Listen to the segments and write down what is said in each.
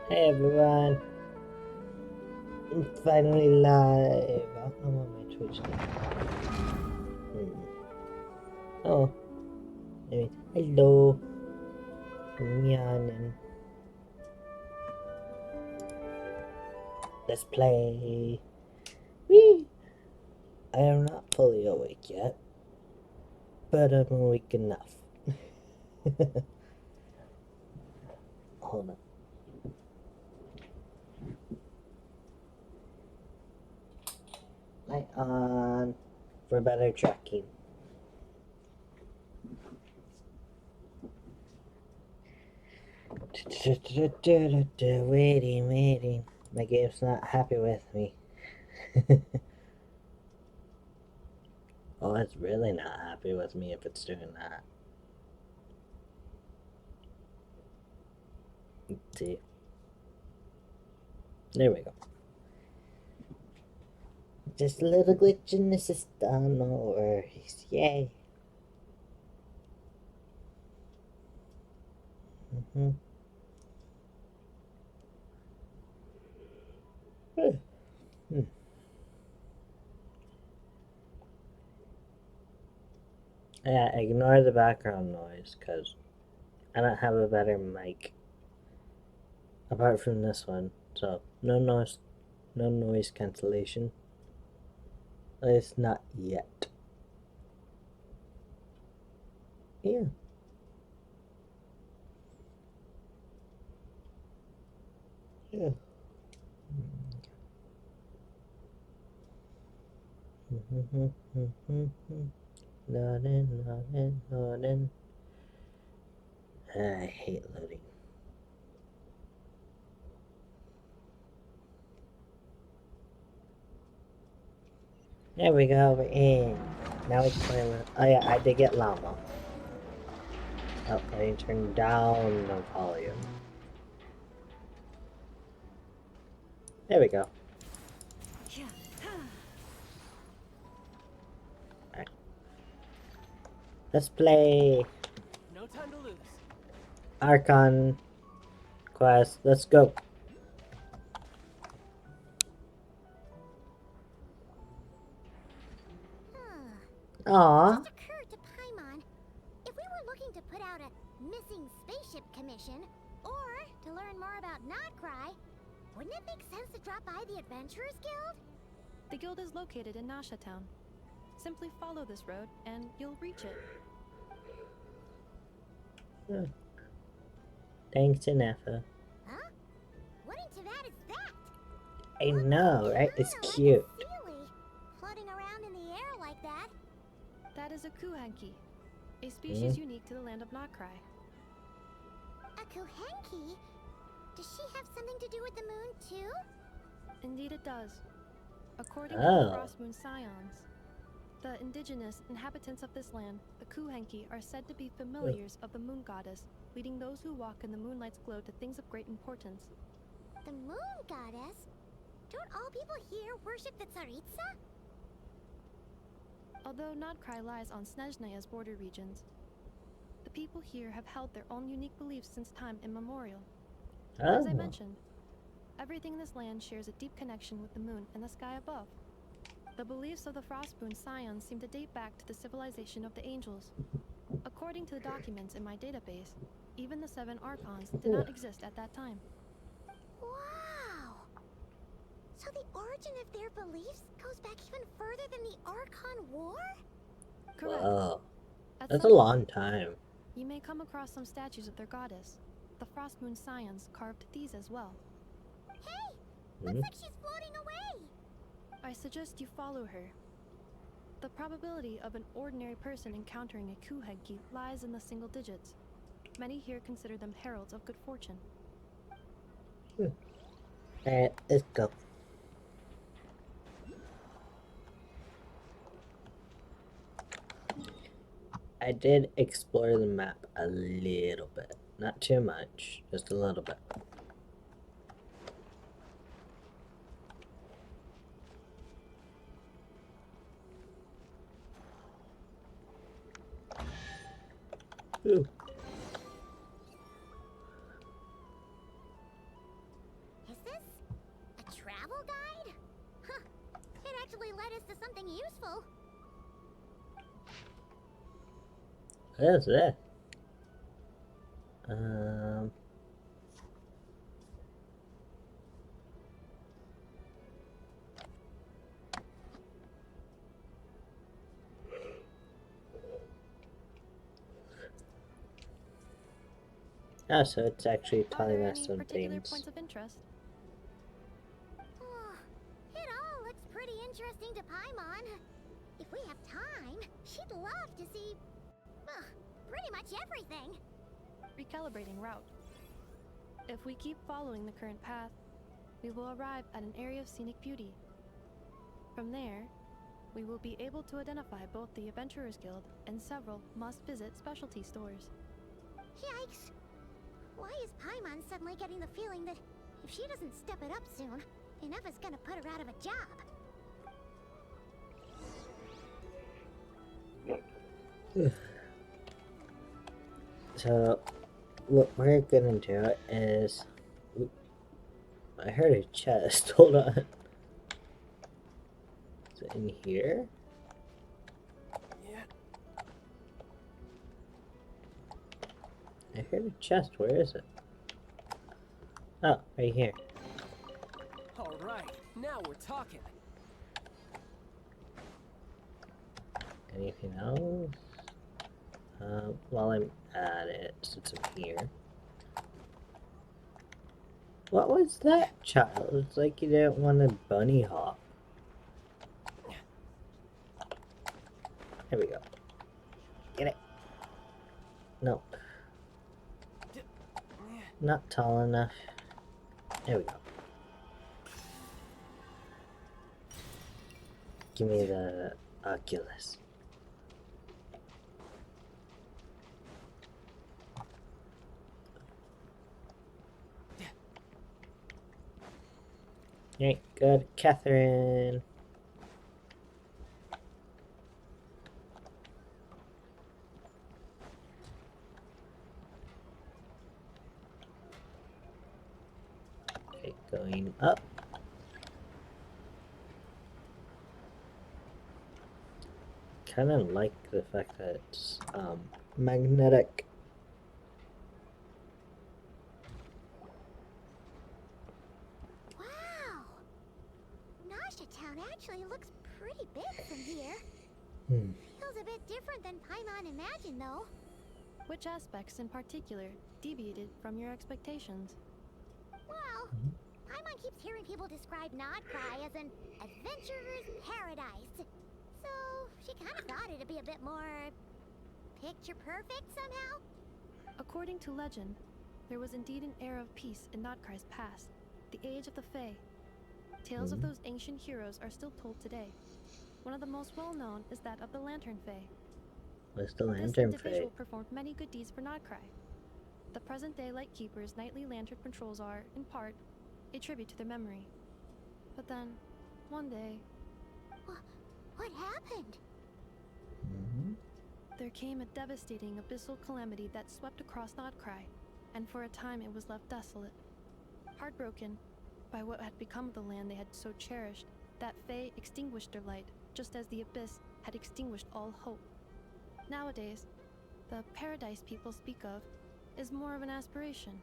Hey everyone, I'm finally live. I'm on my Twitch now. Oh, wait. Hello. Yan and let's play. Whee! I am not fully awake yet, but I'm awake enough. Hold on. Light on for better tracking. Waiting. My game's not happy with me. Oh, it's really not happy with me if it's doing that. Let's see. There we go. Just a little glitch in the system, no worries. Yay. Yeah, ignore the background noise, because I don't have a better mic apart from this one. So, no noise cancellation. At least not yet. Yeah. Yeah. Loading. I hate loading. There we go, we're in. Now we can play with. Oh yeah, I did get llama. Oh, I need to turn down the volume. There we go. Alright. Let's play No time to lose. Archon quest. Let's go. Aww. Just occurred to Paimon, if we were looking to put out a missing spaceship commission, or to learn more about KRAI, wouldn't it make sense to drop by the Adventurers Guild? The guild is located in Nasha Town. Simply follow this road and you'll reach it. Thanks, Inefa. Huh? What in Tibet is that? I know, right? It's cute. Sealy, floating around in the air like that. That is a kuhanki, a species unique to the land of KRAI. A Kuhenki? Does she have something to do with the moon, too? Indeed it does. According to the Frost Moon Scions, the indigenous inhabitants of this land, the kuhanki, are said to be familiars of the moon goddess, leading those who walk in the moonlight's glow to things of great importance. The moon goddess? Don't all people here worship the Tsaritsa? Although KRAI lies on Snezhnaya's border regions, the people here have held their own unique beliefs since time immemorial. As I mentioned, everything in this land shares a deep connection with the moon and the sky above. The beliefs of the Frostmoon Scions seem to date back to the civilization of the angels. According to the documents in my database, even the 7 Archons did not exist at that time. Wow! So the origin of their beliefs goes back even further than the Archon War? Correct. Wow. That's a long time. You may come across some statues of their goddess. The Frostmoon Scions carved these as well. Hey! Looks like she's floating away! I suggest you follow her. The probability of an ordinary person encountering a kuhenki lies in the single digits. Many here consider them heralds of good fortune. Alright, let's go. I did explore the map a little bit. Not too much, just a little bit. Ooh. travel guide? Huh. It actually led us to something useful. What is this? Um. Oh, so it's actually Are telling there us any some particular things. points of interest? Oh, it all looks pretty interesting to Paimon. If we have time, she'd love to see, pretty much everything. Recalibrating route. If we keep following the current path, we will arrive at an area of scenic beauty. From there, we will be able to identify both the Adventurers Guild and several must-visit specialty stores. Yikes. Why is Paimon suddenly getting the feeling that if she doesn't step it up soon, Ineva's gonna put her out of a job? So, what we're gonna do is... I heard a chest. Hold on. Is it in here? Yeah. I heard a chest. Where is it? Oh, right here. All right, now we're talking. Anything else? While I'm at it, since I'm here. What was that, child? It's like you didn't want to bunny hop. There we go. Get it. Nope. Not tall enough. There we go. Give me the Oculus. Alright, good. Catherine. Okay, going up. Kind of like the fact that it's magnetic. Wow! Nasha Town actually looks pretty big from here. Feels a bit different than Paimon imagined, though. Which aspects in particular deviated from your expectations? Well, Paimon keeps hearing people describe Nodcry as an adventurer's paradise. So, she kind of thought it'd be a bit more picture perfect somehow. According to legend, there was indeed an era of peace in Notcry's past, the age of the Fae. Tales of those ancient heroes are still told today. One of the most well-known is that of the Lantern Fae. What's the This lantern individual Fae? performed many good deeds for Notcry. The present-day Lightkeeper's nightly lantern patrols are, in part, a tribute to their memory. But then, one day, What happened? there came a devastating abyssal calamity that swept across Notcry, and for a time it was left desolate. Heartbroken by what had become of the land they had so cherished, that Fae extinguished their light, just as the abyss had extinguished all hope. Nowadays, the paradise people speak of is more of an aspiration,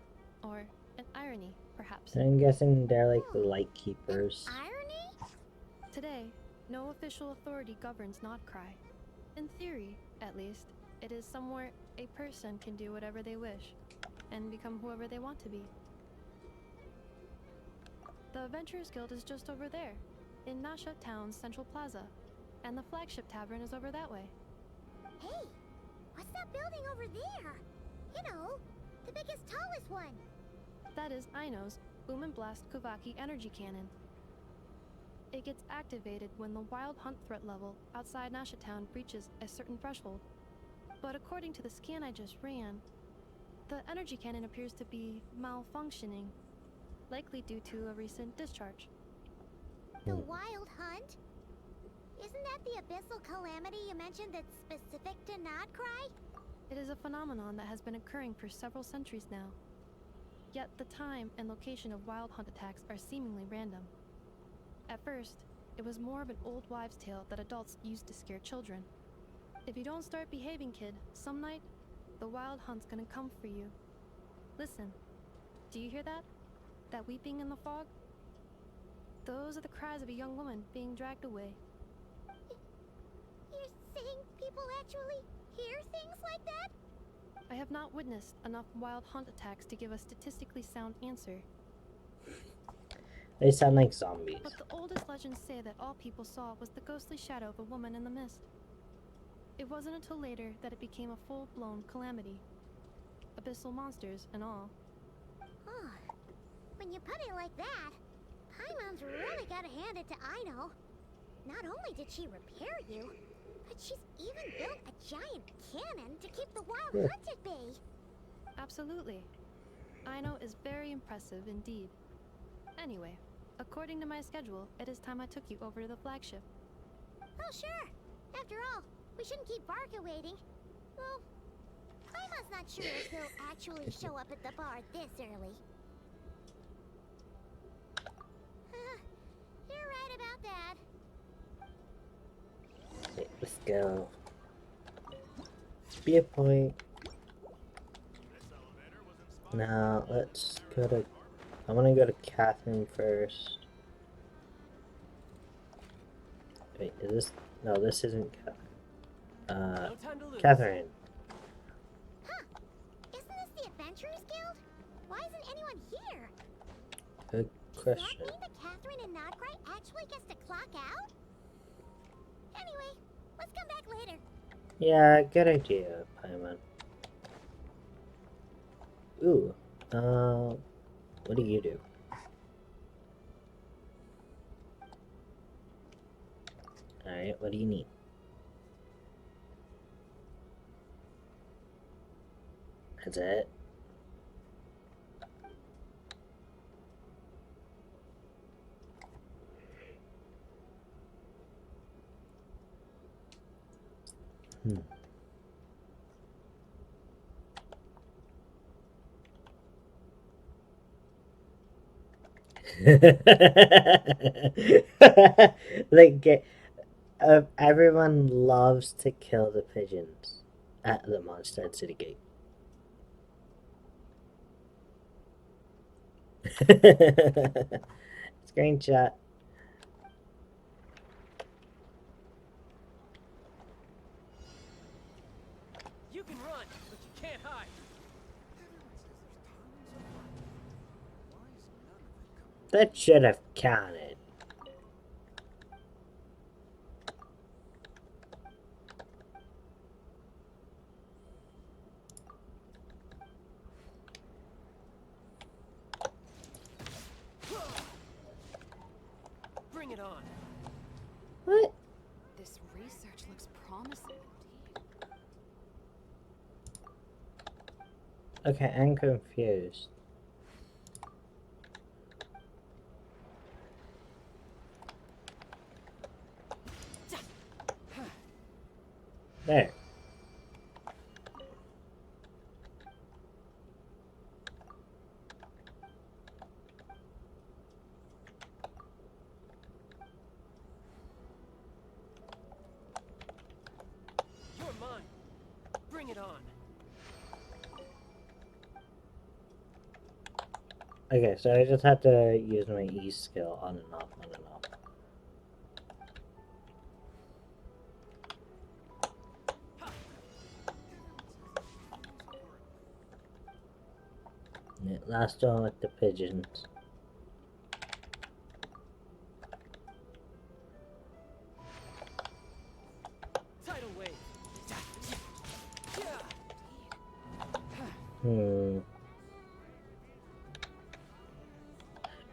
or an irony, perhaps. I'm guessing they're like the light keepers. Irony? Today, no official authority governs Notcry. In theory, at least, it is somewhere a person can do whatever they wish, and become whoever they want to be. The Adventurers Guild is just over there, in Nasha Town's Central Plaza, and the flagship tavern is over that way. Hey, what's that building over there? You know, the biggest, tallest one. That is Aino's Blast Kuvaki energy cannon. It gets activated when the wild hunt threat level outside Nasha Town breaches a certain threshold. But according to the scan I just ran, the energy cannon appears to be malfunctioning, likely due to a recent discharge. The Wild Hunt? Isn't that the abyssal calamity you mentioned that's specific to Nodcry? It is a phenomenon that has been occurring for several centuries now. Yet the time and location of wild hunt attacks are seemingly random. At first, it was more of an old wives' tale that adults used to scare children. If you don't start behaving, kid, some night, the wild hunt's gonna come for you. Listen, do you hear that? That weeping in the fog? Those are the cries of a young woman being dragged away. You're saying people actually hear things like that? I have not witnessed enough wild hunt attacks to give a statistically sound answer. They sound like zombies. But the oldest legends say that all people saw was the ghostly shadow of a woman in the mist. It wasn't until later that it became a full-blown calamity. Abyssal monsters and all. Oh, when you put it like that, Paimon's really gotta hand it to Aino. Not only did she repair you, but she's even built a giant cannon to keep the wild hunt at bay. Absolutely. Aino is very impressive indeed. Anyway, according to my schedule, it is time I took you over to the flagship. Oh, sure. After all, we shouldn't keep Barca waiting. Well, Paimon's not sure if he'll actually show up at the bar this early. You're right about that. Okay, let's go. Be a point. Now let's go to. I want to go to Catherine first. Wait, is this? No, this isn't Catherine. No time to lose. Catherine. Huh. Isn't this the Adventurers Guild? Why isn't anyone here? Good Does question. that mean that Catherine and Nodgray actually gets to clock out? Anyway, let's come back later. Yeah, good idea, Paimon. Ooh, what do you do? Alright, what do you need? That's it? Like, everyone loves to kill the pigeons at the Monster City Gate. Screenshot. You can run, but you can't hide. That should have counted. Bring it on. What? This research looks promising indeed. Okay, I'm confused. There. You're mine. Bring it on. Okay, so I just have to use my E skill on and off, on and off. Yeah, last one with the pigeons. Tidal wave.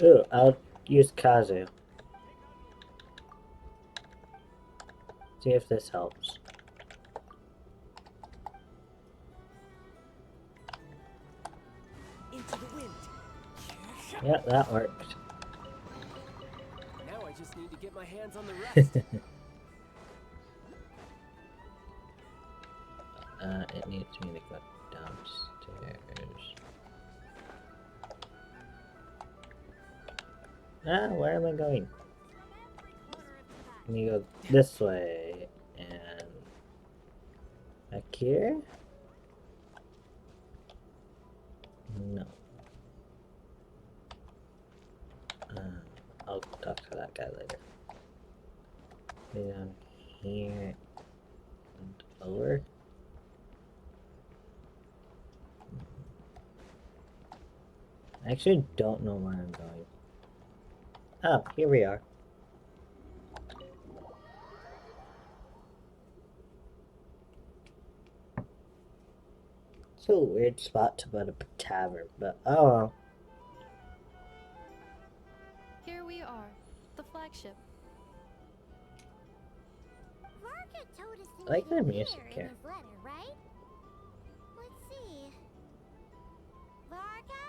Ooh, I'll use Kazu. See if this helps. Into the wind. Yeah, that worked. Now I just need to get my hands on the rest. It needs me to go downstairs. Ah, where am I going? And you go this way, and back here? No. I'll talk to that guy later. Go down here and over. I actually don't know where I'm going. Oh, here we are. It's a weird spot to put up a tavern, but oh well. Here we are, the flagship. Varka told us to I like meet the him music here in here. his letter, right? Let's see. Varka?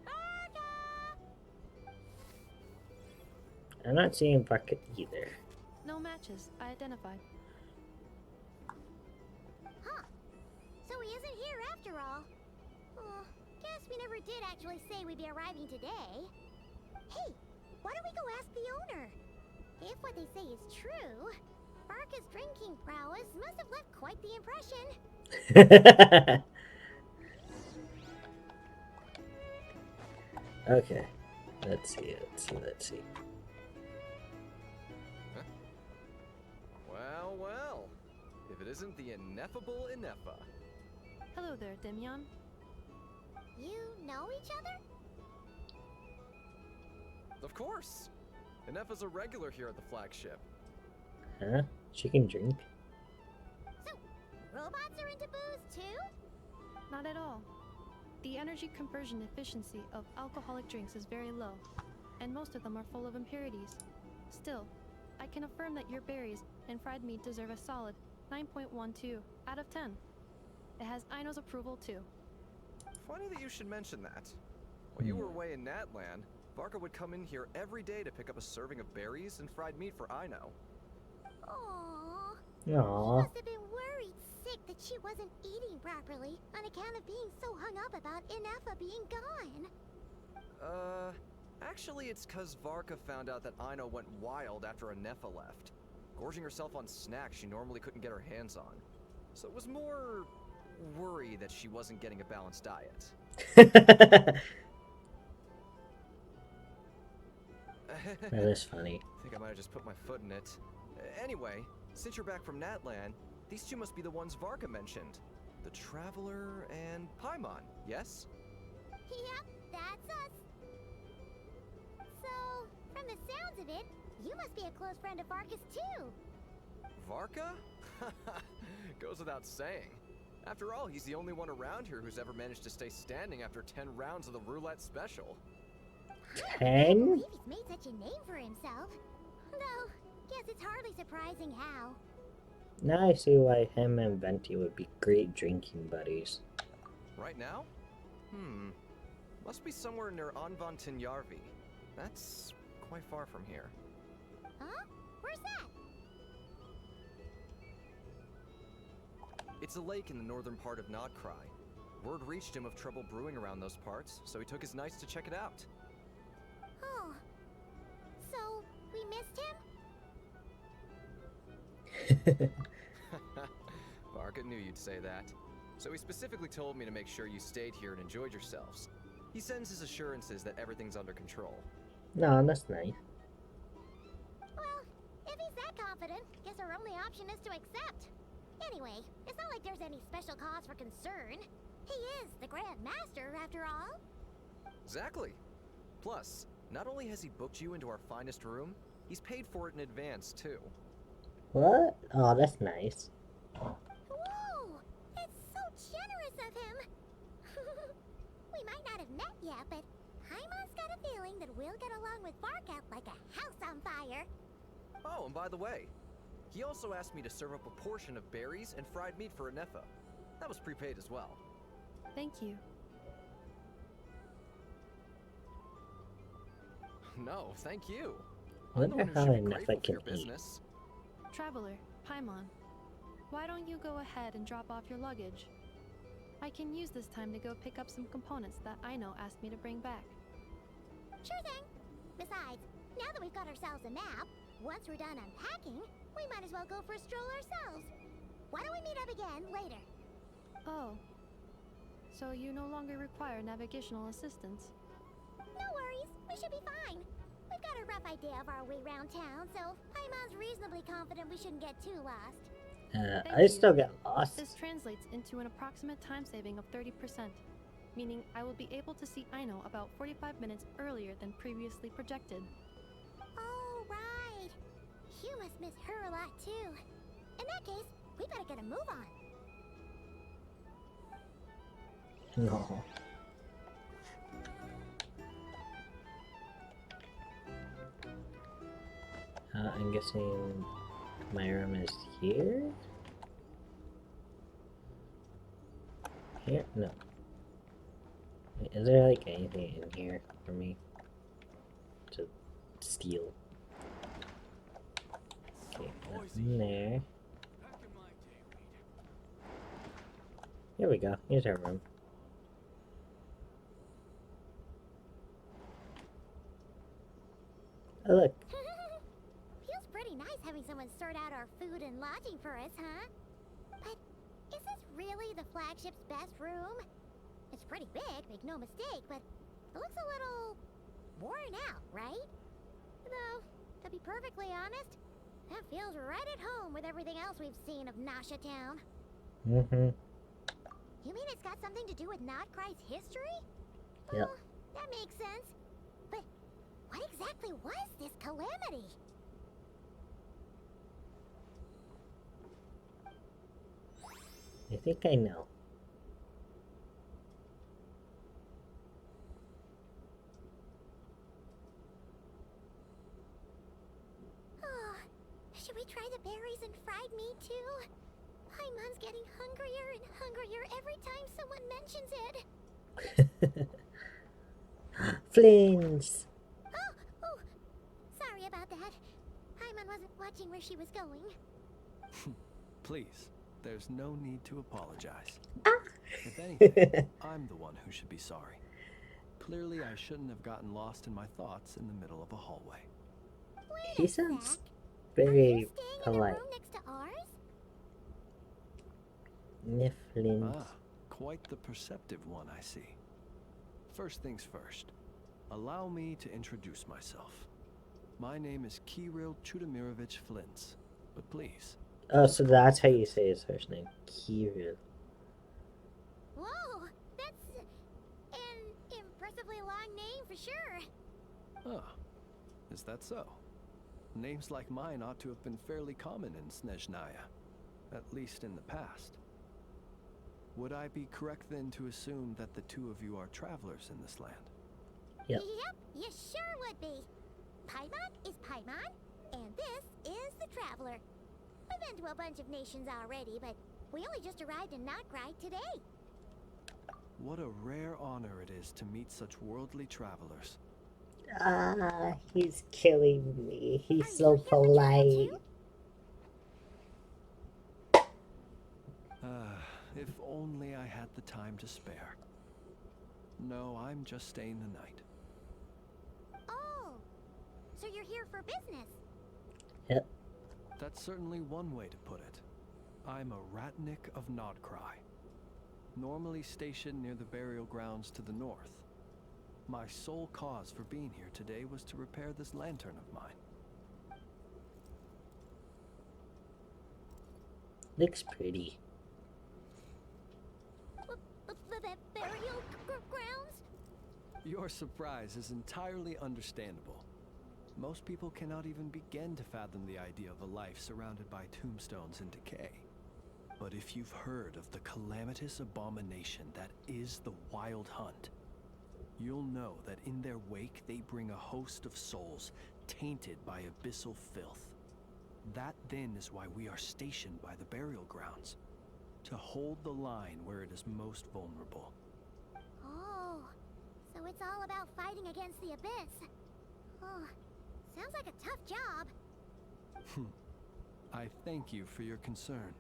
Varka! I'm not seeing bucket either. No matches, I identified. Huh. So he isn't here after all. Oh, guess we never did actually say we'd be arriving today. Hey, why don't we go ask the owner? If what they say is true, Varka's drinking prowess must have left quite the impression. Okay. Let's see. Well, well. If it isn't the ineffable Ineffa. Hello there, Demyon. You know each other? Of course. Ineffa's a regular here at the flagship. Huh? She can drink? So, robots are into booze too? Not at all. The energy conversion efficiency of alcoholic drinks is very low, and most of them are full of impurities. Still, I can affirm that your berries and fried meat deserve a solid 9.12 out of 10. It has Aino's approval too. Funny that you should mention that. While you were away in Natland, Varka would come in here every day to pick up a serving of berries and fried meat for Aino. Aww. She Aww. must have been worried sick that she wasn't eating properly on account of being so hung up about Ineffa being gone. Actually it's cause Varka found out that Aino went wild after Ineffa left, gorging herself on snacks she normally couldn't get her hands on. So it was more worry that she wasn't getting a balanced diet. That is funny. I think I might have just put my foot in it. Anyway, since you're back from Natland, these two must be the ones Varka mentioned. The Traveler and Paimon, yes? Yep, that's us. So, from the sounds of it, you must be a close friend of Varka's too. Varka? Goes without saying. After all, he's the only one around here who's ever managed to stay standing after 10 rounds of the roulette special. I can't 10? believe he's made such a name for himself. Though, guess it's hardly surprising how. Now I see why him and Venti would be great drinking buddies. Right now? Must be somewhere near Anvantinyarvi. That's quite far from here. Huh? Where's that? It's a lake in the northern part of KRAI. Word reached him of trouble brewing around those parts, so he took his knights to check it out. Oh. So, we missed him? Varka knew you'd say that. So he specifically told me to make sure you stayed here and enjoyed yourselves. He sends his assurances that everything's under control. No, that's nice. Well, if he's that confident, guess our only option is to accept. Anyway, it's not like there's any special cause for concern. He is the Grand Master, after all. Exactly. Plus, not only has he booked you into our finest room, he's paid for it in advance, too. What? Oh, that's nice. Whoa! It's so generous of him! We might not have met yet, but Paimon's got a feeling that we'll get along with Varka like a house on fire. Oh, and by the way, he also asked me to serve up a portion of berries and fried meat for Ineffa. That was prepaid as well. Thank you. No, thank you. Wonder how Ineffa can eat. Business. Traveler, Paimon, why don't you go ahead and drop off your luggage? I can use this time to go pick up some components that Aino asked me to bring back. Sure thing. Besides, now that we've got ourselves a map, once we're done unpacking, we might as well go for a stroll ourselves. Why don't we meet up again later? Oh. So you no longer require navigational assistance? No worries, we should be fine. We've got a rough idea of our way around town, so Paimon's reasonably confident we shouldn't get too lost. I still get lost. This translates into an approximate time saving of 30%, meaning I will be able to see Aino about 45 minutes earlier than previously projected. Oh, right. You must miss her a lot, too. In that case, we better get a move on. No. I'm guessing my room is here? Here? No. Is there like anything in here for me to steal? Okay, nothing there. Here we go. Here's our room. Oh, look. Feels pretty nice having someone sort out our food and lodging for us, huh? But is this really the flagship's best room? It's pretty big, make no mistake, but it looks a little worn out, right? Though, to be perfectly honest, that feels right at home with everything else we've seen of Nasha Town. Mm-hmm. You mean it's got something to do with Not KRAI's history? Yep. Well, that makes sense. But what exactly was this calamity? I think I know. Oh, should we try the berries and fried meat too? Paimon's getting hungrier and hungrier every time someone mentions it. Flins! Oh, sorry about that. Paimon wasn't watching where she was going. Please, there's no need to apologize. Ah. If anything, I'm the one who should be sorry. Clearly, I shouldn't have gotten lost in my thoughts in the middle of a hallway. Wait He a sounds sec. very Are you staying in a polite. room next to ours? Niflins. Ah, quite the perceptive one, I see. First things first, allow me to introduce myself. My name is Kirill Chudamirovich Flintz, but please. Oh, so that's how you say his first name. Kirill. Whoa, that's an impressively long name for sure. Ah, is that so? Names like mine ought to have been fairly common in Snezhnaya, at least in the past. Would I be correct then to assume that the two of you are travelers in this land? Yep. Yep, you sure would be. Paimon is Paimon, and this is the Traveler. We've been to a bunch of nations already, but we only just arrived in Not KRAI today. What a rare honor it is to meet such worldly travelers. Ah, he's killing me. Are He's you so here for travel polite. too? If only I had the time to spare. No, I'm just staying the night. Oh, so you're here for business? Yep. That's certainly one way to put it. I'm a Ratnik of Not KRAI, normally stationed near the burial grounds to the north. My sole cause for being here today was to repair this lantern of mine. Looks pretty. Burial grounds? Your surprise is entirely understandable. Most people cannot even begin to fathom the idea of a life surrounded by tombstones and decay. But if you've heard of the calamitous abomination that is the Wild Hunt, you'll know that in their wake they bring a host of souls tainted by abyssal filth. That then is why we are stationed by the burial grounds, to hold the line where it is most vulnerable. Oh, so it's all about fighting against the abyss. Oh, sounds like a tough job. I thank you for your concern.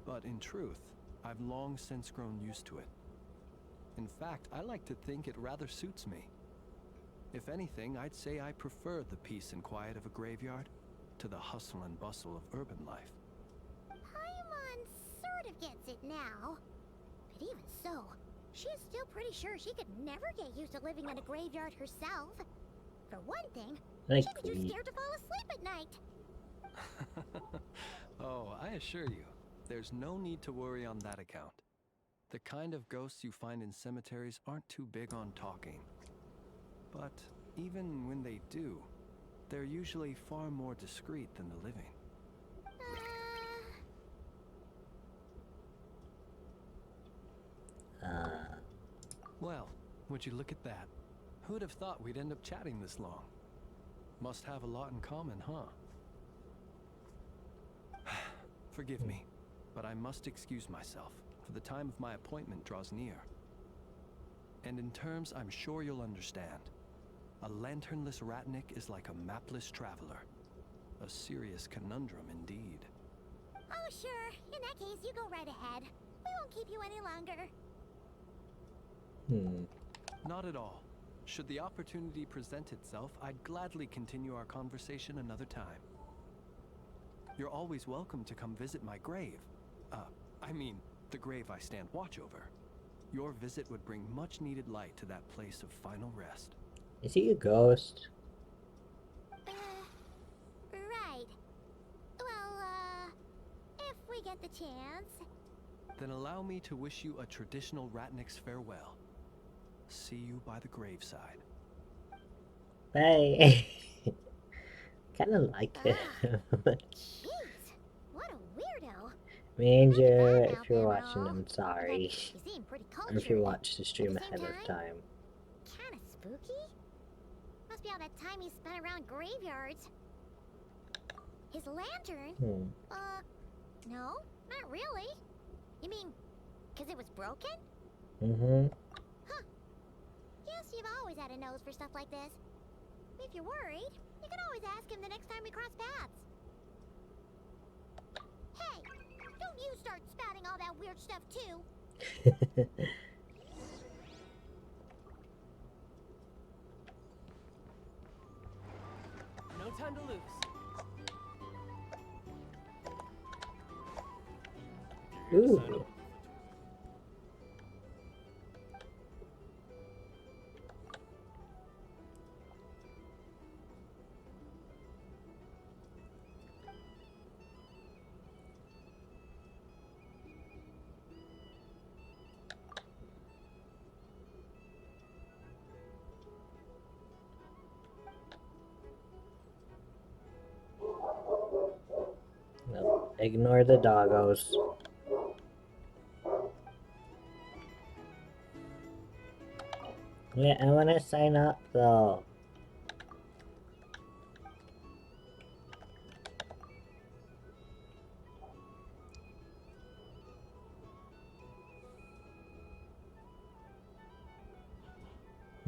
But in truth, I've long since grown used to it. In fact, I like to think it rather suits me. If anything, I'd say I prefer the peace and quiet of a graveyard to the hustle and bustle of urban life. Paimon sort of gets it now. But even so, she is still pretty sure she could never get used to living in a graveyard herself. For one thing, she'd be too scared to fall asleep at night. Oh, I assure you, there's no need to worry on that account. The kind of ghosts you find in cemeteries aren't too big on talking. But even when they do, they're usually far more discreet than the living. Well, would you look at that? Who'd have thought we'd end up chatting this long? Must have a lot in common, huh? Forgive me, but I must excuse myself, for the time of my appointment draws near. And in terms I'm sure you'll understand, a lanternless ratnik is like a mapless traveler. A serious conundrum indeed. Oh, sure. In that case, you go right ahead. We won't keep you any longer. Not at all. Should the opportunity present itself, I'd gladly continue our conversation another time. You're always welcome to come visit my grave. I mean, the grave I stand watch over. Your visit would bring much needed light to that place of final rest. Is he a ghost? Right. Well, if we get the chance. Then allow me to wish you a traditional ratnik's farewell. See you by the graveside. Hey. Kinda like him. Jeez, what a weirdo. Manger, if you're watching, I'm sorry. You seem pretty Or cultured. if you watched the stream At the ahead same of time. Kinda spooky? Must be all that time he spent around graveyards. His lantern? No, not really. You mean, 'cause it was broken? Huh. Guess you've always had a nose for stuff like this. If you're worried, you can always ask him the next time we cross paths. Hey, don't you start spouting all that weird stuff too. No time to lose. Ooh. No, ignore the doggos. Wait, I wanna sign up though.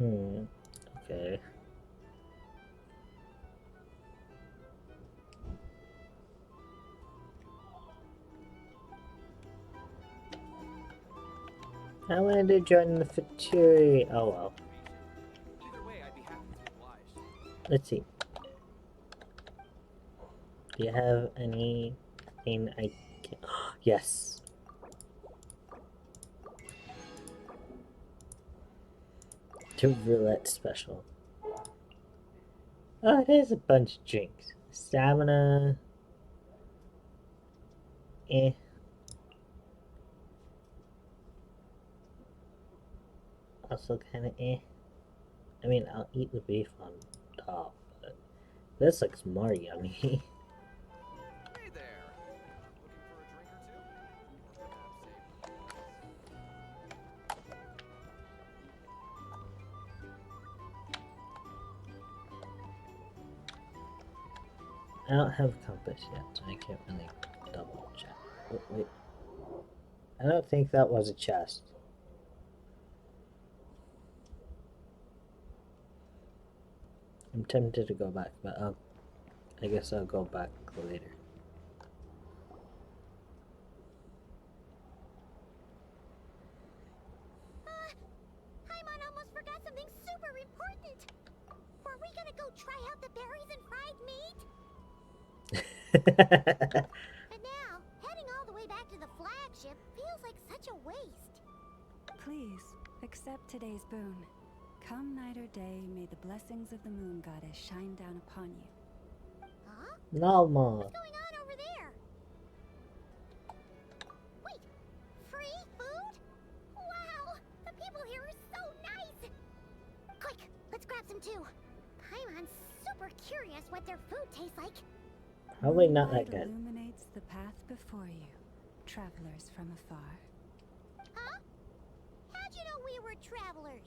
Okay. I wanted to join the Faturi. Oh well. Either way, I'd be happy to oblige. Let's see. Do you have anything I can... Yes! The roulette special. Oh, it is a bunch of drinks. Stamina. Eh. Also kinda eh. I mean, I'll eat the beef on top, but this looks more yummy. Hey there! Looking for a drink or two? Or perhaps I don't have a compass yet, so I can't really double check. Wait. I don't think that was a chest. I'm tempted to go back, but I guess I'll go back later. Paimon almost forgot something super important. go try out the berries and fried meat? And now, heading all the way back to the flagship feels like such a waste. Please, accept today's boon. Come night or day, may the blessings of the moon goddess shine down upon you. Huh? No more. What's going on over there? Wait, free food? Wow, the people here are so nice! Quick, let's grab some too. Paimon's super curious what their food tastes like. Probably not that Moonlight good. illuminates the path before you, travelers from afar. Huh? How'd you know we were travelers?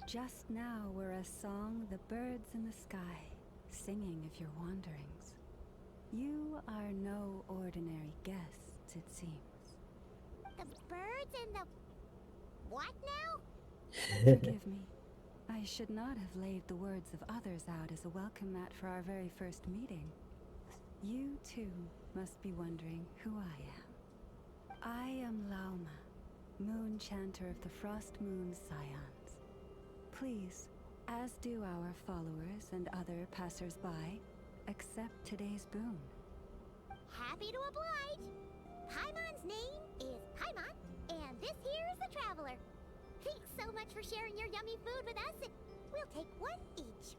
Just now were a song the birds in the sky, singing of your wanderings. You are no ordinary guests, it seems. The birds and the... what now? Forgive me. I should not have laid the words of others out as a welcome mat for our very first meeting. You, too, must be wondering who I am. I am Lauma, moon chanter of the Frost Moon Scions. Please, as do our followers and other passers-by, accept today's boon. Happy to oblige. Paimon's name is Paimon, and this here is the traveler. Thanks so much for sharing your yummy food with us. We'll take one each.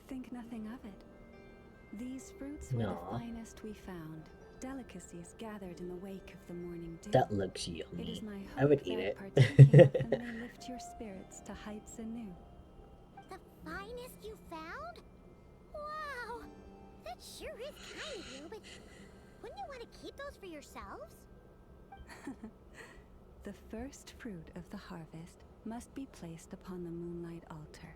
Think nothing of it. These fruits were No. the finest we found, delicacies gathered in the wake of the morning dew. That looks It is yummy. my hope I would eat that it. partaking of them may lift your spirits to heights anew. The finest you found? Wow! That sure is kind of you, but wouldn't you want to keep those for yourselves? The first fruit of the harvest must be placed upon the moonlight altar,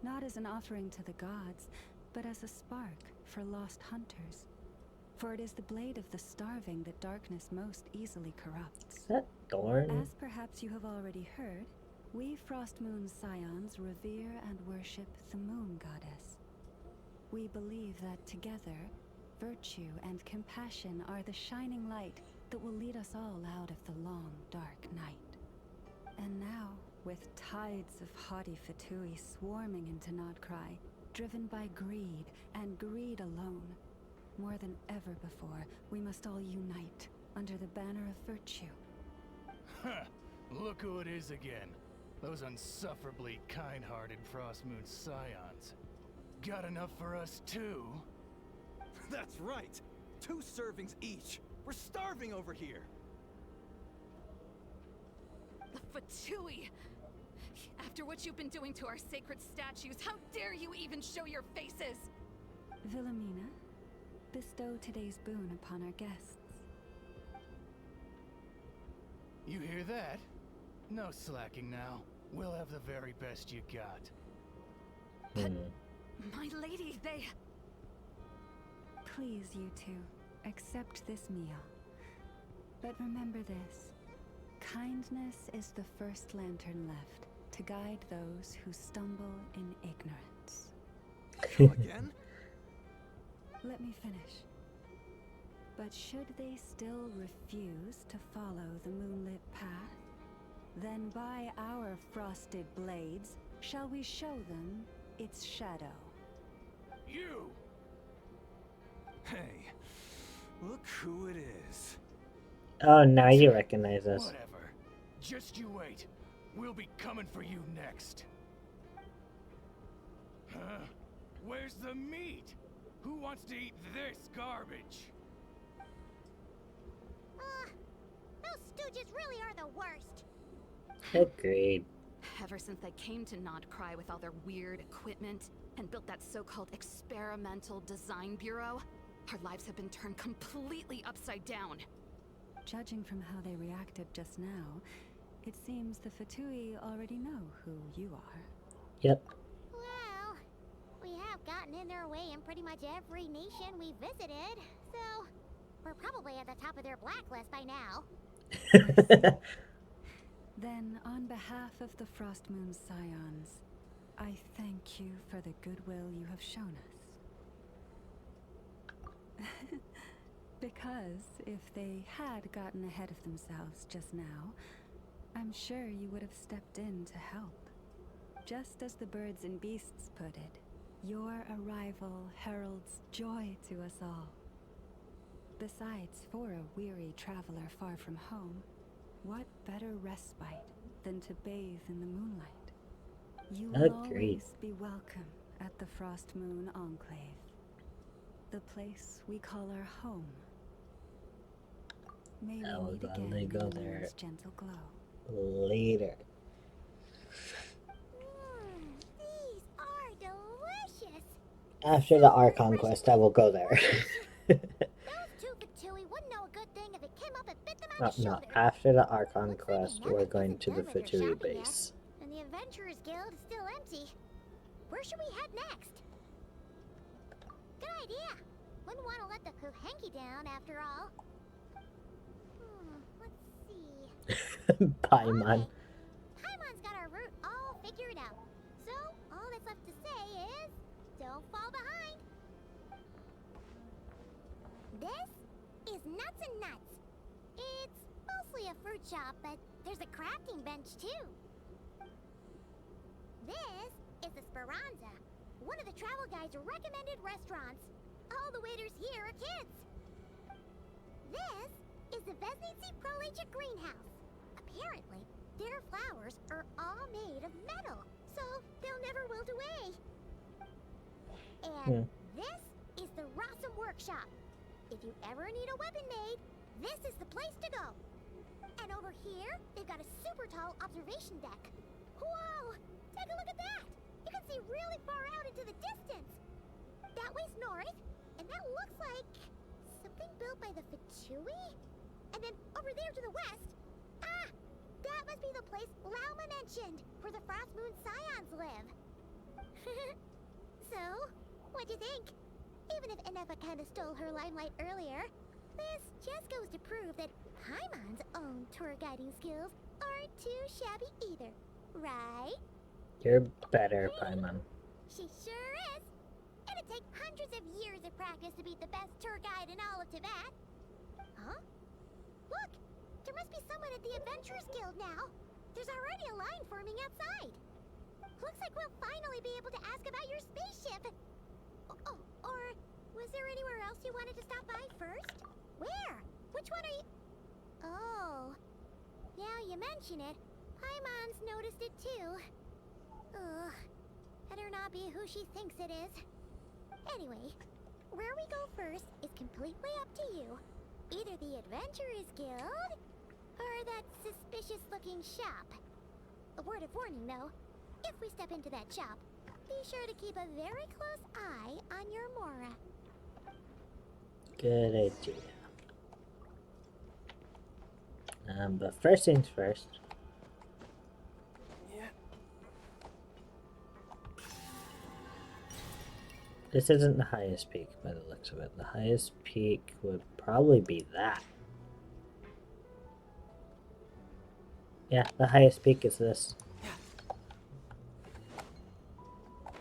not as an offering to the gods, but as a spark for lost hunters. For it is the blade of the starving that darkness most easily corrupts. Is that thorn? As perhaps you have already heard, we Frost Moon Scions revere and worship the moon goddess. We believe that together, virtue and compassion are the shining light that will lead us all out of the long, dark night. And now, with tides of haughty Fatui swarming into KRAI, driven by greed, and greed alone, more than ever before, we must all unite under the banner of virtue. Huh. Look who it is again. Those unsufferably kind-hearted Frost Moon Scions. Got enough for us too? That's right! 2 servings each! We're starving over here! The Fatui! After what you've been doing to our sacred statues, how dare you even show your faces? Wilhelmina, bestow today's boon upon our guests. You hear that? No slacking now. We'll have the very best you got. My lady, they... Please, you two, accept this meal. But remember this. Kindness is the first lantern left to guide those who stumble in ignorance. Go again? Let me finish. But should they still refuse to follow the moonlit path, then by our frosted blades shall we show them its shadow. You! Hey, look who it is. Oh, now you recognize us. Whatever. Just you wait. We'll be coming for you next. Huh? Where's the meat? Who wants to eat this garbage? Those stooges really are the worst. Agreed. Ever since they came to KRAI with all their weird equipment and built that so-called experimental design bureau, our lives have been turned completely upside down. Judging from how they reacted just now, it seems the Fatui already know who you are. Yep. Well, we have gotten in their way in pretty much every nation we visited, so we're probably at the top of their blacklist by now. Then, on behalf of the Frost Moon Scions, I thank you for the goodwill you have shown us. Because if they had gotten ahead of themselves just now, I'm sure you would have stepped in to help. Just as the birds and beasts put it, your arrival heralds joy to us all. Besides, for a weary traveler far from home, what better respite than to bathe in the moonlight? You will Agreed. always be welcome at the Frost Moon Enclave, the place we call our home. May I we will meet gladly again go in the there moon's gentle glow. later. These are delicious. After the Archon quest, I will go there. Those two Fatui wouldn't know a good thing if it came up and bit them No, on the no, shoulder. after the Archon Looks like quest, Inevit we're going isn't to the done with their Fatui shopping yet, base. and the Adventurers Guild is still empty. Where should we head next? Good idea. Wouldn't want to let the Kuhenki down after all. Let's see. Paimon. Okay. Paimon's got our route all figured out. So, all that's left to say is, don't fall behind. This is Nuts and Nuts. It's mostly a fruit shop, but there's a crafting bench too. This is the Speranza, one of the travel guide's recommended restaurants. All the waiters here are kids. This is the Vesnici Prolicha greenhouse. Apparently, their flowers are all made of metal, so they'll never wilt away. And this is the Rossum Workshop. If you ever need a weapon made, this is the place to go. And over here, they've got a super tall observation deck. Whoa! Take a look at that! You can see really far out into the distance. That way's north, and that looks like something built by the Fatui? And then over there to the west, that must be the place Lauma mentioned, where the Frost Moon Scions live. So, what'd you think? Even if Ineva kinda stole her limelight earlier, this just goes to prove that Paimon's own tour guiding skills aren't too shabby either, right? You're better, Paimon. She sure is. It'd take hundreds of years of practice to be the best tour guide in all of Tibet. Huh? Look! There must be someone at the Adventurers Guild now. There's already a line forming outside. Looks like we'll finally be able to ask about your spaceship. Oh, or was there anywhere else you wanted to stop by first? Where? Which one are you? Oh. Now you mention it, Paimon's noticed it too. Ugh. Better not be who she thinks it is. Anyway, where we go first is completely up to you. Either the Adventurers Guild, or that suspicious-looking shop. A word of warning, though. If we step into that shop, be sure to keep a very close eye on your Mora. Good idea. But first things first. This isn't the highest peak by the looks of it. The highest peak would probably be that. Yeah, the highest peak is this.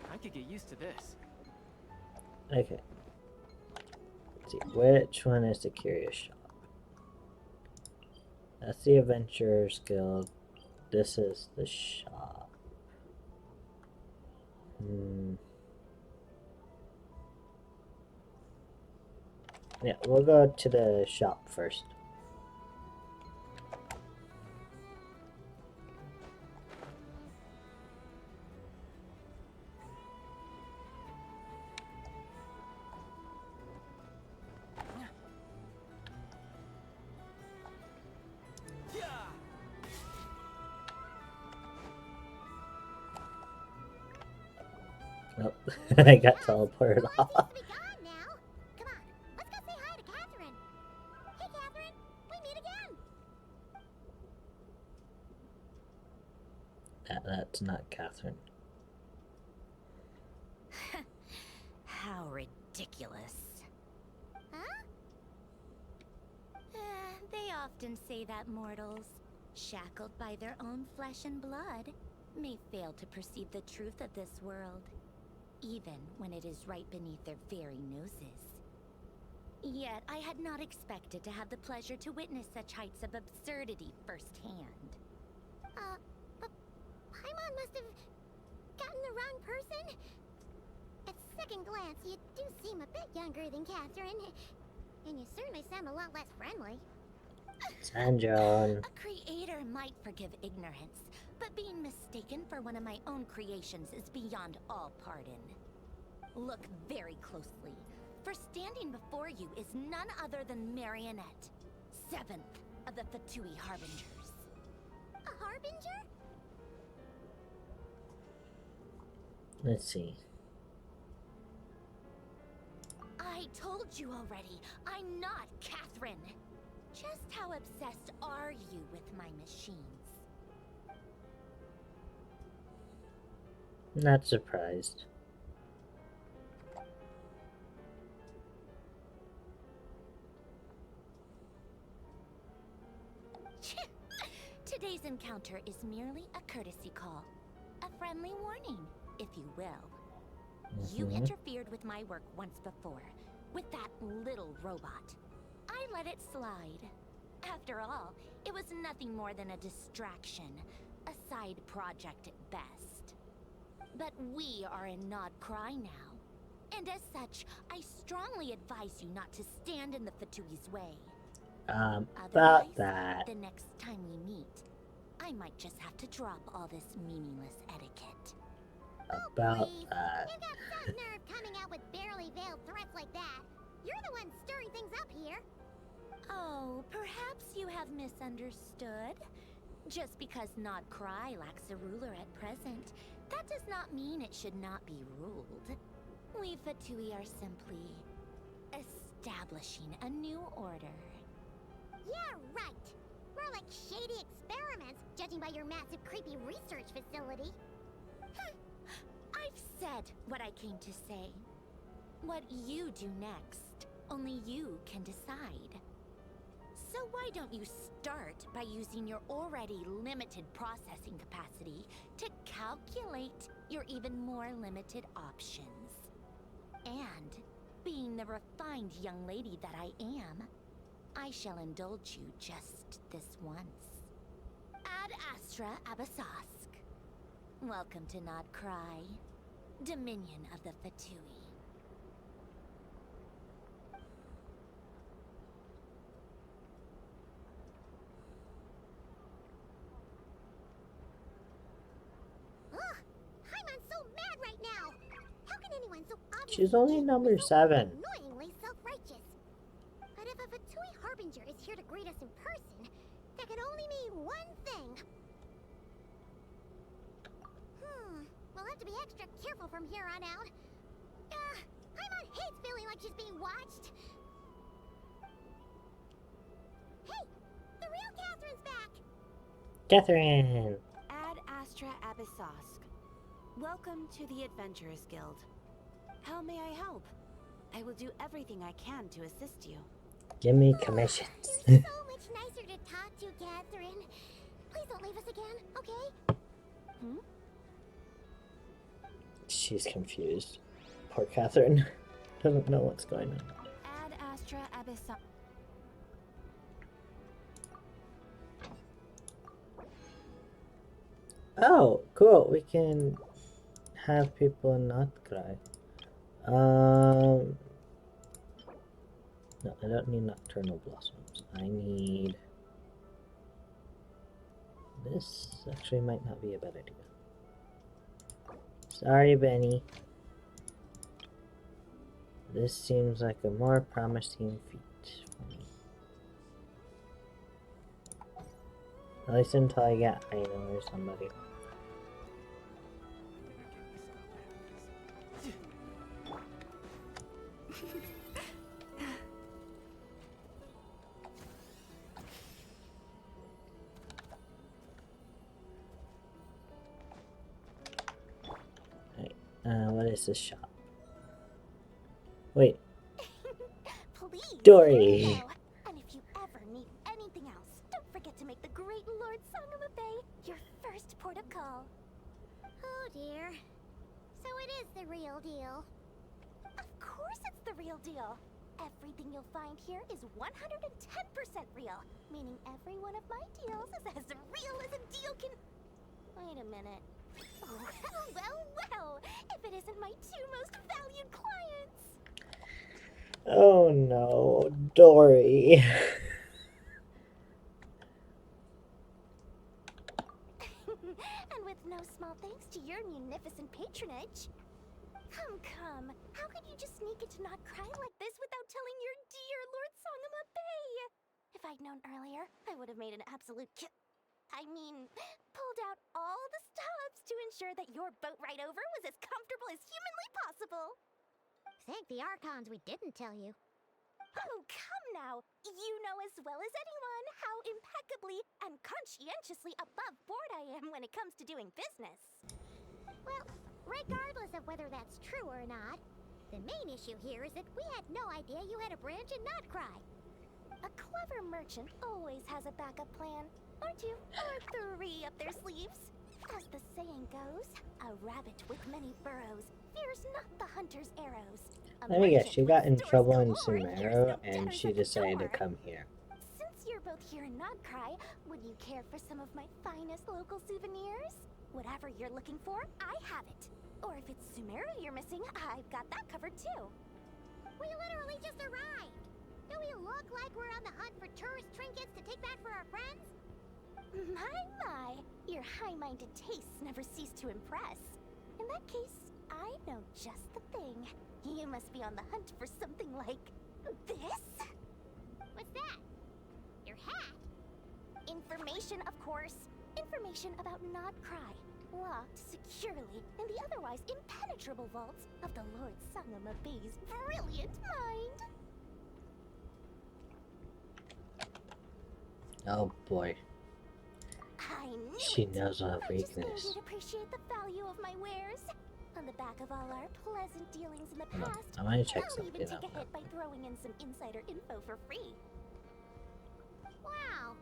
I could get used to this. Okay. Let's see, which one is the Curious Shop? That's the Adventurers Guild. This is the shop. Yeah, we'll go to the shop first. Oh, I got teleported off. Seems to be gone now. Come on, let's go say hi to Catherine. Hey, Catherine, we meet again. That's not Catherine. How ridiculous. Huh? They often say that mortals, shackled by their own flesh and blood, may fail to perceive the truth of this world, even when it is right beneath their very noses. Yet I had not expected to have the pleasure to witness such heights of absurdity firsthand. But Paimon must have... second glance, you do seem a bit younger than Catherine. And you certainly sound a lot less friendly. Sandron. A creator might forgive ignorance, but being mistaken for one of my own creations is beyond all pardon. Look very closely, for standing before you is none other than Marionette, 7th of the Fatui Harbingers. A harbinger? Let's see. I told you already, I'm not Catherine. Just how obsessed are you with my machines? Not surprised. Today's encounter is merely a courtesy call. A friendly warning, if you will. You interfered with my work once before, with that little robot. I let it slide. After all, it was nothing more than a distraction, a side project at best. But we are in Nod KRAI now, and as such, I strongly advise you not to stand in the Fatui's way. About that. The next time we meet, I might just have to drop all this meaningless etiquette. About that. You got some nerve coming out with barely veiled threats like that. You're the one stirring things up here. Oh, perhaps you have misunderstood. Just because Nod KRAI lacks a ruler at present, that does not mean it should not be ruled. We Fatui are simply establishing a new order. Yeah, right. More like shady experiments, judging by your massive creepy research facility. I've said what I came to say. What you do next, only you can decide. So why don't you start by using your already limited processing capacity to calculate your even more limited options? And, being the refined young lady that I am, I shall indulge you just this once. Ad Astra Abasask. Welcome to Nod KRAI, Dominion of the Fatui. Ugh, I'm so mad right now. How can anyone so obviously She's only number 7. annoyingly self-righteous? But if a Fatui Harbinger is here to greet us in person, that can only mean one thing. We'll have to be extra careful from here on out. Paimon hates feeling like she's being watched. Hey, the real Catherine's back. Catherine. Ad Astra Abyssosque. Welcome to the Adventurers Guild. How may I help? I will do everything I can to assist you. Give me commissions. You're so much nicer to talk to, Catherine. Please don't leave us again, okay? She's confused. Poor Catherine. Doesn't know what's going on. Ad Astra Abyssosque. Oh, cool. We can have people not cry. No, I don't need nocturnal blossoms. I need... This actually might not be a bad idea. Sorry, Benny. This seems like a more promising feat for me. At least until I get Aino or somebody. What is this shop? Wait. Please. Dory. And if you ever need anything else, don't forget to make the great Lord Sangamabe your first port of call. Oh dear. So it is the real deal. Of course it's the real deal. Everything you'll find here is 110% real, meaning every one of my deals is as real as a deal can... Wait a minute. Well, well, well! If it isn't my two most valued Oh no, Dory. And with no small thanks to your munificent patronage. Come. How could you just sneak into Not Cry like this without telling your dear Lord Sangama Bay? If I'd known earlier, I would have made an absolute pulled out all the stops to ensure that your boat ride over was as comfortable as humanly possible. Thank the Archons we didn't tell you. Oh, come now! You know as well as anyone how impeccably and conscientiously above board I am when it comes to doing business. Well, regardless of whether that's true or not, the main issue here is that we had no idea you had a branch in Notcry. A clever merchant always has a backup plan, or two, or three up their sleeves. As the saying goes, a rabbit with many burrows fears not the hunter's arrows. Let me guess, she got in trouble in Sumeru and she decided to come here. Since you're both here in Nodcry, would you care for some of my finest local souvenirs? Whatever you're looking for, I have it. Or if it's Sumeru you're missing, I've got that covered too. We literally just arrived. Do we look like we're on the hunt for tourist trinkets to take back for our friends? My. Your high-minded tastes never cease to impress. In that case, I know just the thing. You must be on the hunt for something like this? What's that? Your hat? Information, of course. Information about Nodcry, locked securely in the otherwise impenetrable vaults of the Lord Sangama Bay's brilliant mind. Oh boy. I knew She knows our I just knew weakness. you'd appreciate the value of my wares. On the back of all our pleasant dealings in the past, I want to check I'll something even take out. a hit by throwing in some insider info for free. Wow.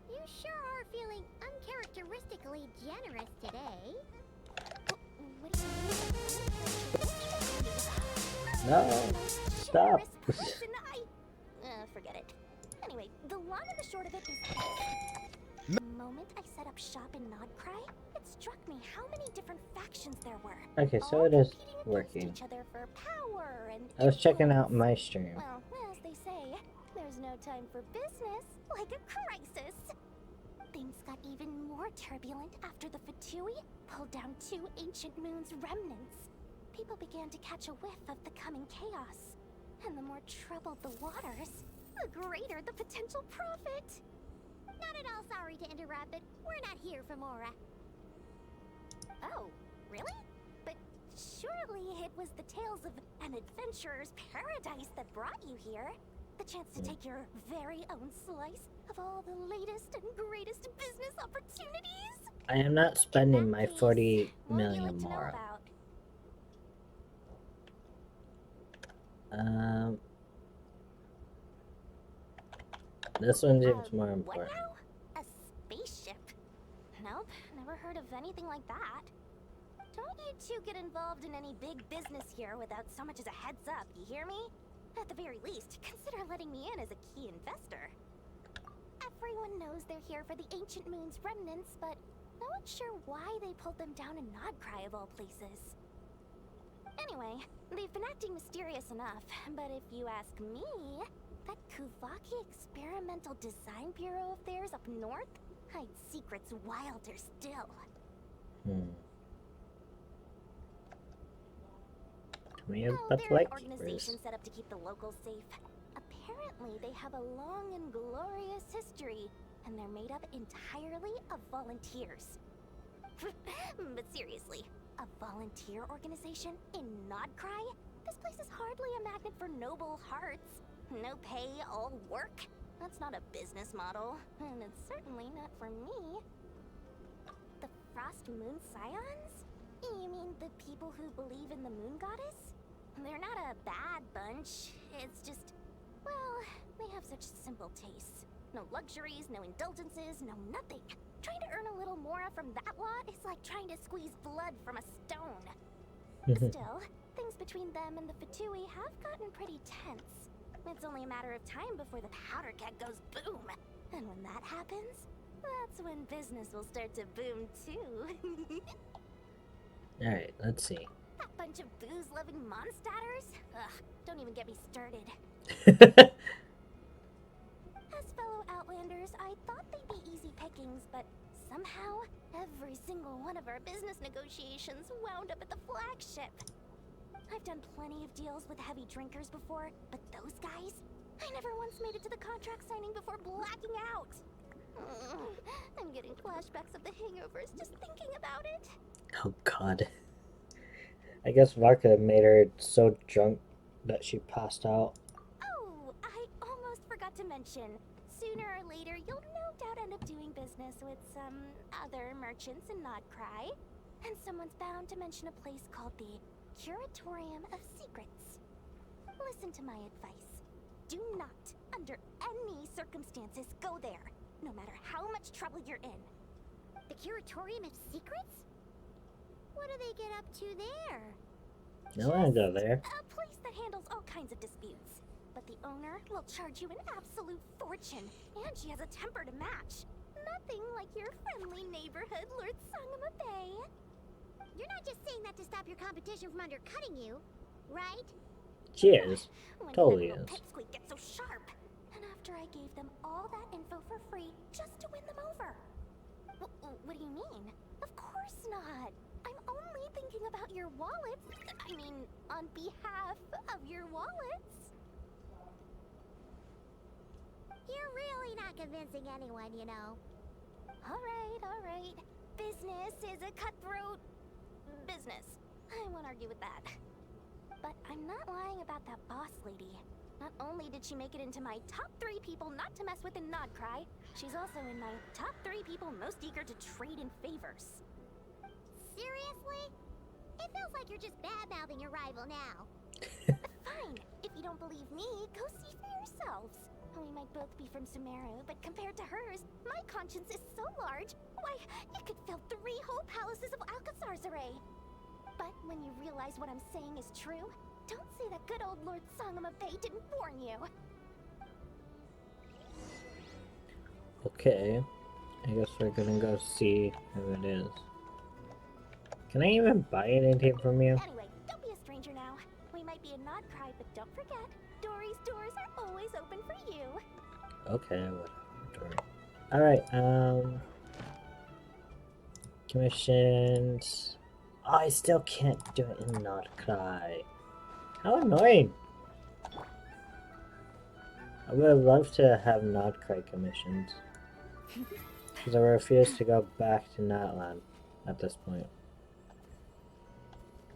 You sure are feeling uncharacteristically generous today. What do you mean? No, stop. Forget it. Anyway, the long and the short of it is this. The moment I set up shop in Nodcry, it struck me how many different factions there were. Okay, so it is working. Each other for power and I was checking out influence. my stream. Well, as they say, there's no time for business like a crisis. Things got even more turbulent after the Fatui pulled down 2 ancient moon's remnants. People began to catch a whiff of the coming chaos. And the more troubled the waters, the greater the potential profit. Not at all sorry to interrupt, but we're not here for Mora. Oh, really? But surely it was the tales of an adventurer's paradise that brought you here. The chance to take your very own slice of all the latest and greatest business opportunities. I am not spending my 40 What would you million like to know more. about? This one seems more What important. now? A spaceship? Nope, never heard of anything like that. Don't you two get involved in any big business here without so much as a heads up, you hear me? At the very least, consider letting me in as a key investor. Everyone knows they're here for the Ancient Moon's remnants, but no one's sure why they pulled them down in Nodcry of all places. Anyway, they've been acting mysterious enough, but if you ask me, that Kuvaki Experimental Design Bureau of theirs up north hides secrets wilder still. We have Oh, but they're an like organization set up to keep the locals safe. Apparently, they have a long and glorious history, and they're made up entirely of volunteers. But seriously, a volunteer organization in Nodcry? This place is hardly a magnet for noble hearts. No pay, all work? That's not a business model, and it's certainly not for me. The Frost Moon Scions? You mean the people who believe in the Moon Goddess? They're not a bad bunch, it's just, well, they have such simple tastes. No luxuries, no indulgences, no nothing. Trying to earn a little more from that lot is like trying to squeeze blood from a stone. Still, things between them and the Fatui have gotten pretty tense. It's only a matter of time before the powder keg goes boom. And when that happens, that's when business will start to boom too. Alright, let's see. But bunch of booze-loving monsters? Ugh, don't even get me started. As fellow Outlanders, I thought they'd be easy pickings, but somehow, every single one of our business negotiations wound up at the flagship. I've done plenty of deals with heavy drinkers before, but those guys? I never once made it to the contract signing before blacking out. I'm getting flashbacks of the hangovers just thinking about it. Oh god. I guess Varka made her so drunk that she passed out. Oh, I almost forgot to mention. Sooner or later, you'll no doubt end up doing business with some other merchants in Nodcry. And someone's bound to mention a place called the Curatorium of Secrets. Listen to my advice. Do not, under any circumstances, go there, no matter how much trouble you're in. The Curatorium of Secrets? What do they get up to there? I wanna go there. A place that handles all kinds of disputes. But the owner will charge you an absolute fortune, and she has a temper to match. Nothing like your friendly neighborhood, Lord Sangama Bay. You're not just saying that to stop your competition from undercutting you, right? She is. When Totally did that little is. pipsqueak get so sharp? And after I gave them all that info for free just to win them over. What do you mean? Of course not. I'm only thinking about your wallets. I mean, on behalf of your wallets. You're really not convincing anyone, you know. All right. Business is a cutthroat business. I won't argue with that. But I'm not lying about that boss lady. Not only did she make it into my top 3 people not to mess with in Nodcry, she's also in my top 3 people most eager to trade in favors. Seriously? It feels like you're just bad-mouthing your rival now. Fine. If you don't believe me, go see for yourselves. We might both be from Sumeru, but compared to hers, my conscience is so large, why, you could fill 3 whole palaces of Alcazar's array. But when you realize what I'm saying is true, don't say that good old Lord Sangama Bay didn't warn you. Okay. I guess we're gonna go see who it is. Can I even buy anything from you? Anyway, don't be a stranger now. We might be in Nodcry, but don't forget, Dory's doors are always open for you. Okay, whatever. Alright, commissions. Oh, I still can't do it in Nodcry. How annoying! I would love to have Nodcry commissions. Because I refuse to go back to Notland at this point.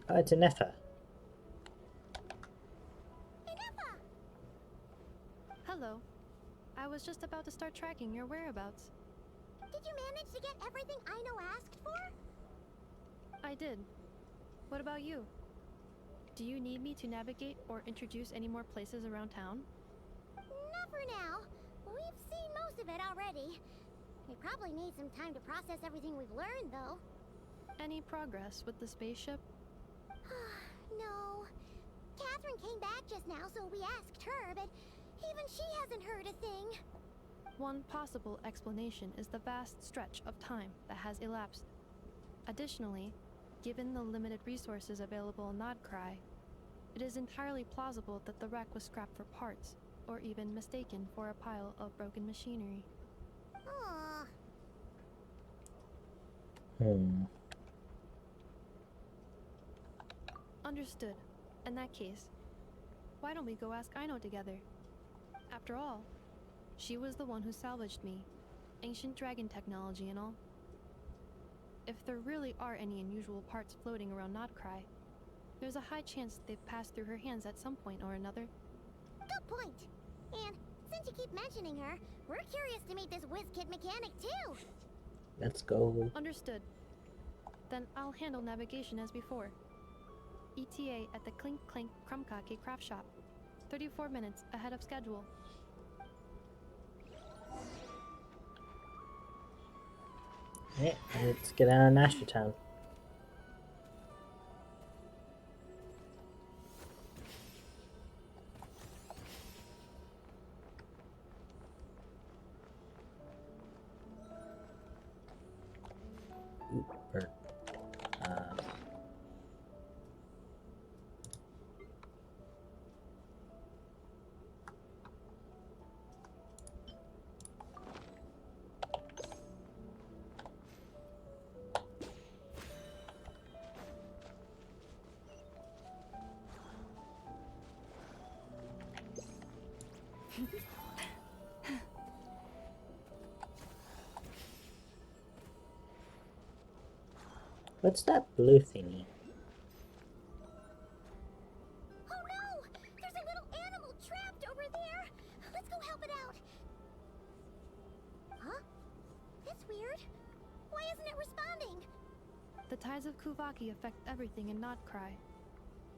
Oh, it's a Neffa. Hello. I was just about to start tracking your whereabouts. Did you manage to get everything Aino asked for? I did. What about you? Do you need me to navigate or introduce any more places around town? Not for now. We've seen most of it already. We probably need some time to process everything we've learned, though. Any progress with the spaceship? No. Catherine came back just now, so we asked her, but even she hasn't heard a thing. One possible explanation is the vast stretch of time that has elapsed. Additionally, given the limited resources available in Nodcry, it is entirely plausible that the wreck was scrapped for parts, or even mistaken for a pile of broken machinery. Aww. Understood. In that case, why don't we go ask Aino together? After all, she was the one who salvaged me. Ancient dragon technology and all. If there really are any unusual parts floating around Nodcry, there's a high chance they've passed through her hands at some point or another. Good point. And since you keep mentioning her, we're curious to meet this whiz-kid mechanic too. Let's go. Understood. Then I'll handle navigation as before. ETA at the Clink Clink Krumkake craft shop. 34 minutes ahead of schedule. Hey, let's get out of Nashua Town. Ooh, bird. What's that blue thingy? Oh no! There's a little animal trapped over there! Let's go help it out! Huh? That's weird. Why isn't it responding? The tides of Kuvaki affect everything in Not KRAI.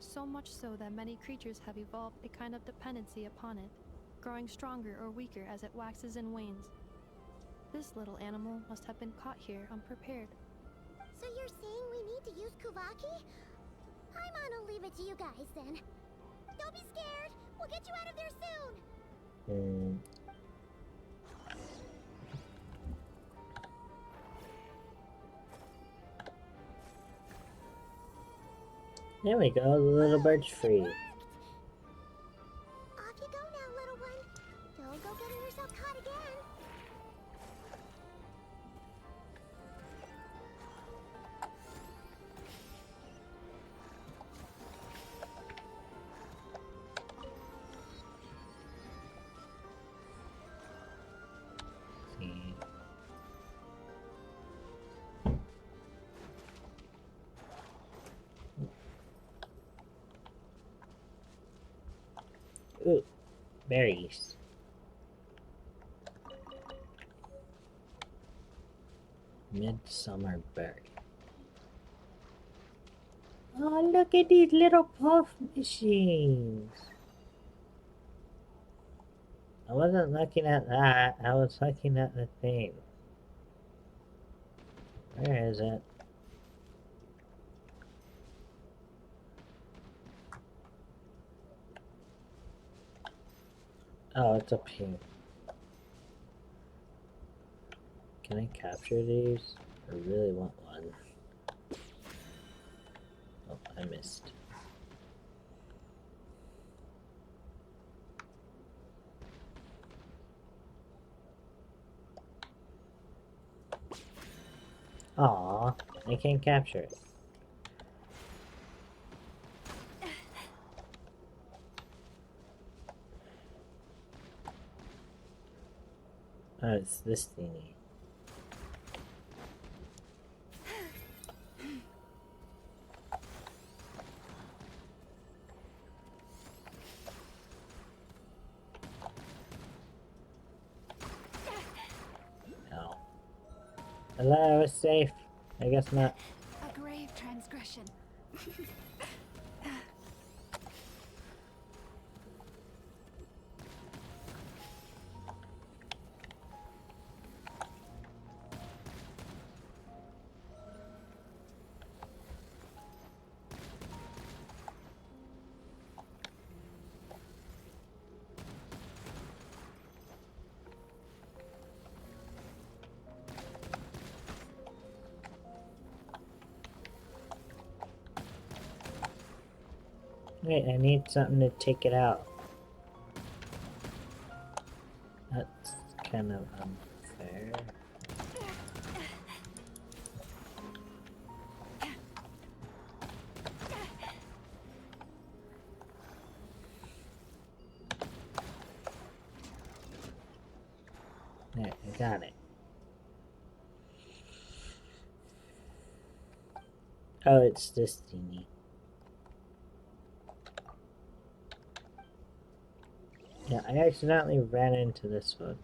So much so that many creatures have evolved a kind of dependency upon it, growing stronger or weaker as it waxes and wanes. This little animal must have been caught here unprepared. So you're saying we need to use Kuvaki? I'm gonna leave it to you guys then. Don't be scared! We'll get you out of there soon! There we go, the little bird's free. Off you go now, little one. Don't go getting yourself caught again. See. Ooh, berries. Midsummer berry. Oh, look at these little puff machines. I wasn't looking at that. I was looking at the thing. Where is it? Oh, it's up here. Can I capture these? I really want one. Oh, I missed. Aw, I can't capture it. Oh, it's this thingy. No. Hello, it's safe. I guess not. A grave transgression. Wait, I need something to take it out. That's kind of unfair. There, I got it. Oh, it's this thingy. Yeah, I accidentally ran into this one.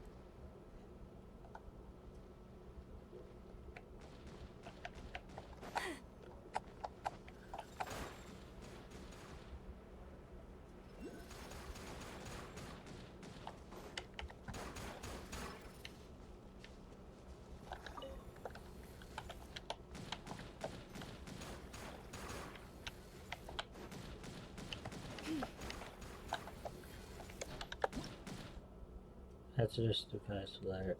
That's just a fast alert.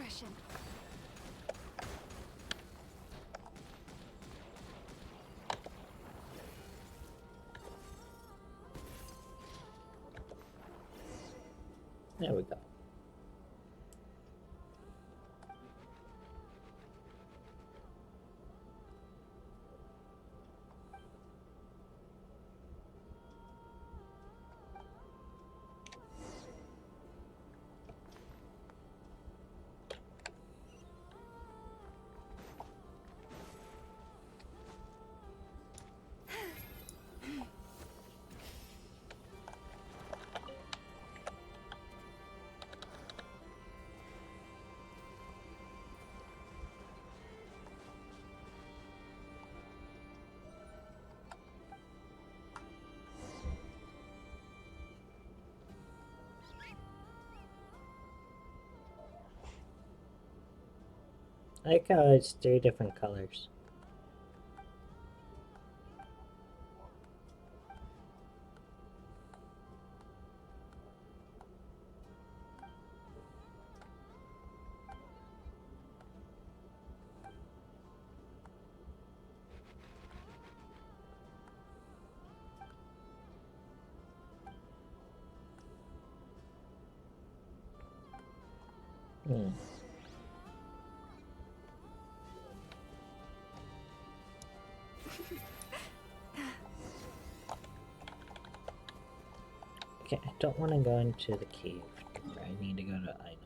expression. There we go. I like how it's 3 different colors. Hmm. Okay, I don't want to go into the cave. I need to go to Ino.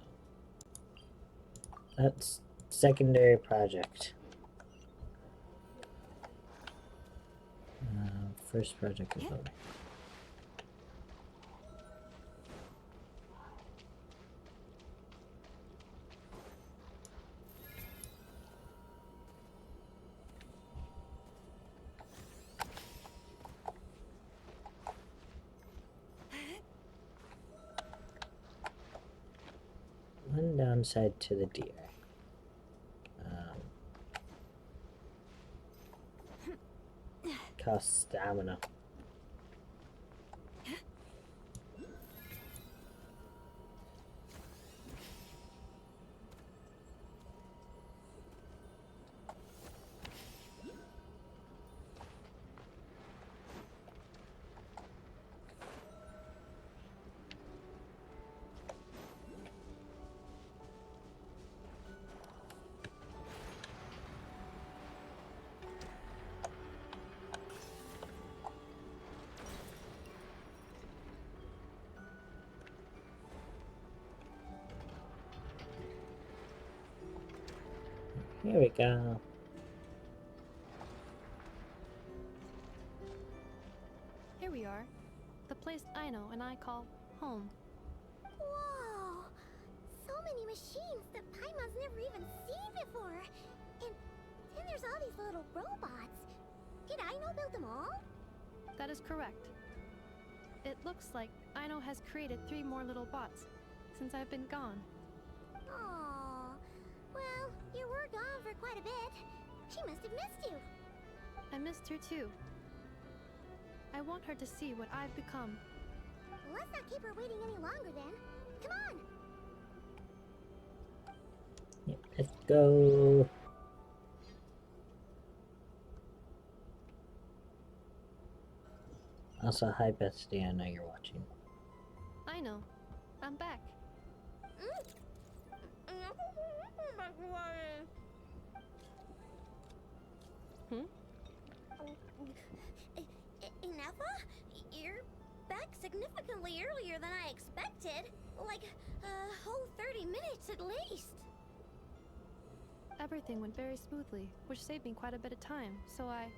That's secondary project. First project is over. One downside to the deer. Costs stamina. Here we go. Here we are. The place Ino and I call home. Whoa! So many machines that Paimon's never even seen before. And then there's all these little robots. Did Ino build them all? That is correct. It looks like Ino has created 3 more little bots since I've been gone. Aww. Well, you were gone for quite a bit. She must have missed you. I missed her too. I want her to see what I've become. Well, let's not keep her waiting any longer then. Come on! Yeah, let's go. Also, hi Betsy, I know you're watching. I know. I'm back. Hmm? Ineffa? You're back significantly earlier than I expected. Like a whole 30 minutes at least. Everything went very smoothly, which saved me quite a bit of time, so I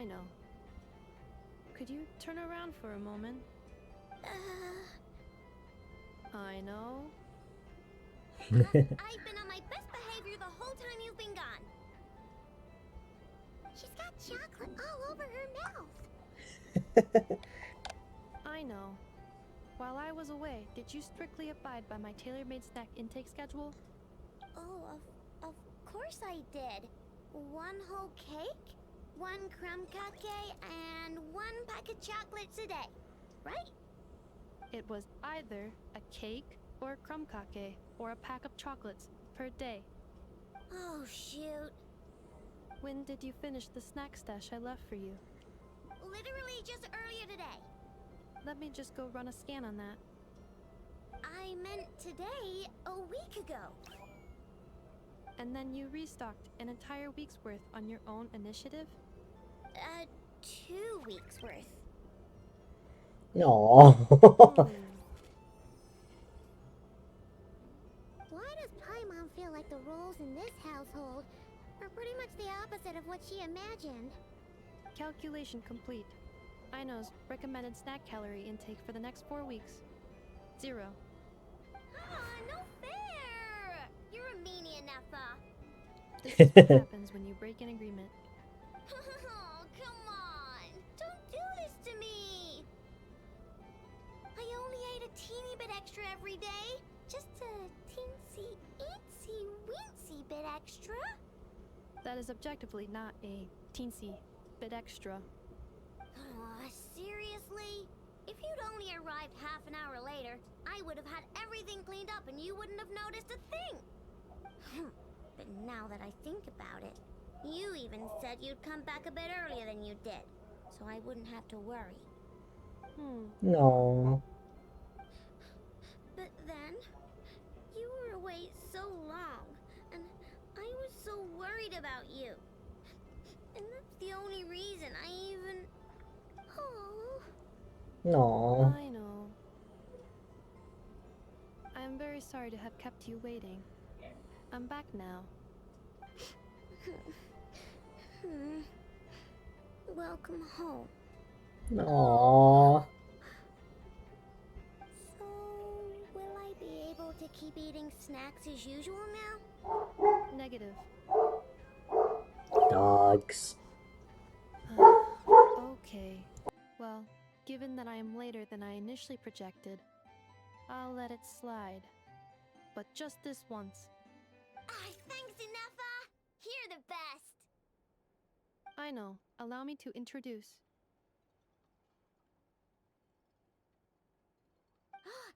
know. Could you turn around for a moment? I know. I've been on my best behavior the whole time you've been gone. She's got chocolate all over her mouth. I know. While I was away, did you strictly abide by my tailor-made snack intake schedule? Oh, of course I did. 1 whole cake, 1 crumb cake, and 1 pack of chocolates a day, right? It was either a cake or a crumb cake or a pack of chocolates per day. Oh, shoot. When did you finish the snack stash I left for you? Literally just earlier today. Let me just go run a scan on that. I meant today, a week ago. And then you restocked an entire week's worth on your own initiative? 2 weeks worth. No. Why does Paimon feel like the roles in this household are pretty much the opposite of what she imagined? Calculation complete. Aino's recommended snack calorie intake for the next 4 weeks. 0. No fair! You're a meanie, Nefa. This is what happens when you break an agreement. Oh, come on! Don't do this to me! I only ate a teeny bit extra every day. Just a teensy, eensy, weensy bit extra. That is objectively not a teensy bit extra. Seriously? If you'd only arrived half an hour later, I would have had everything cleaned up and you wouldn't have noticed a thing. But now that I think about it, you even said you'd come back a bit earlier than you did, so I wouldn't have to worry. No. But then, you were away so long, and I was so worried about you. And that's the only reason I even... Oh. No. I know. I'm very sorry to have kept you waiting. I'm back now. Welcome home. No. So, will I be able to keep eating snacks as usual now? Negative. Dogs. Okay. Well, given that I am later than I initially projected, I'll let it slide. But just this once. Thanks, Inefa! You're the best! Aino, allow me to introduce.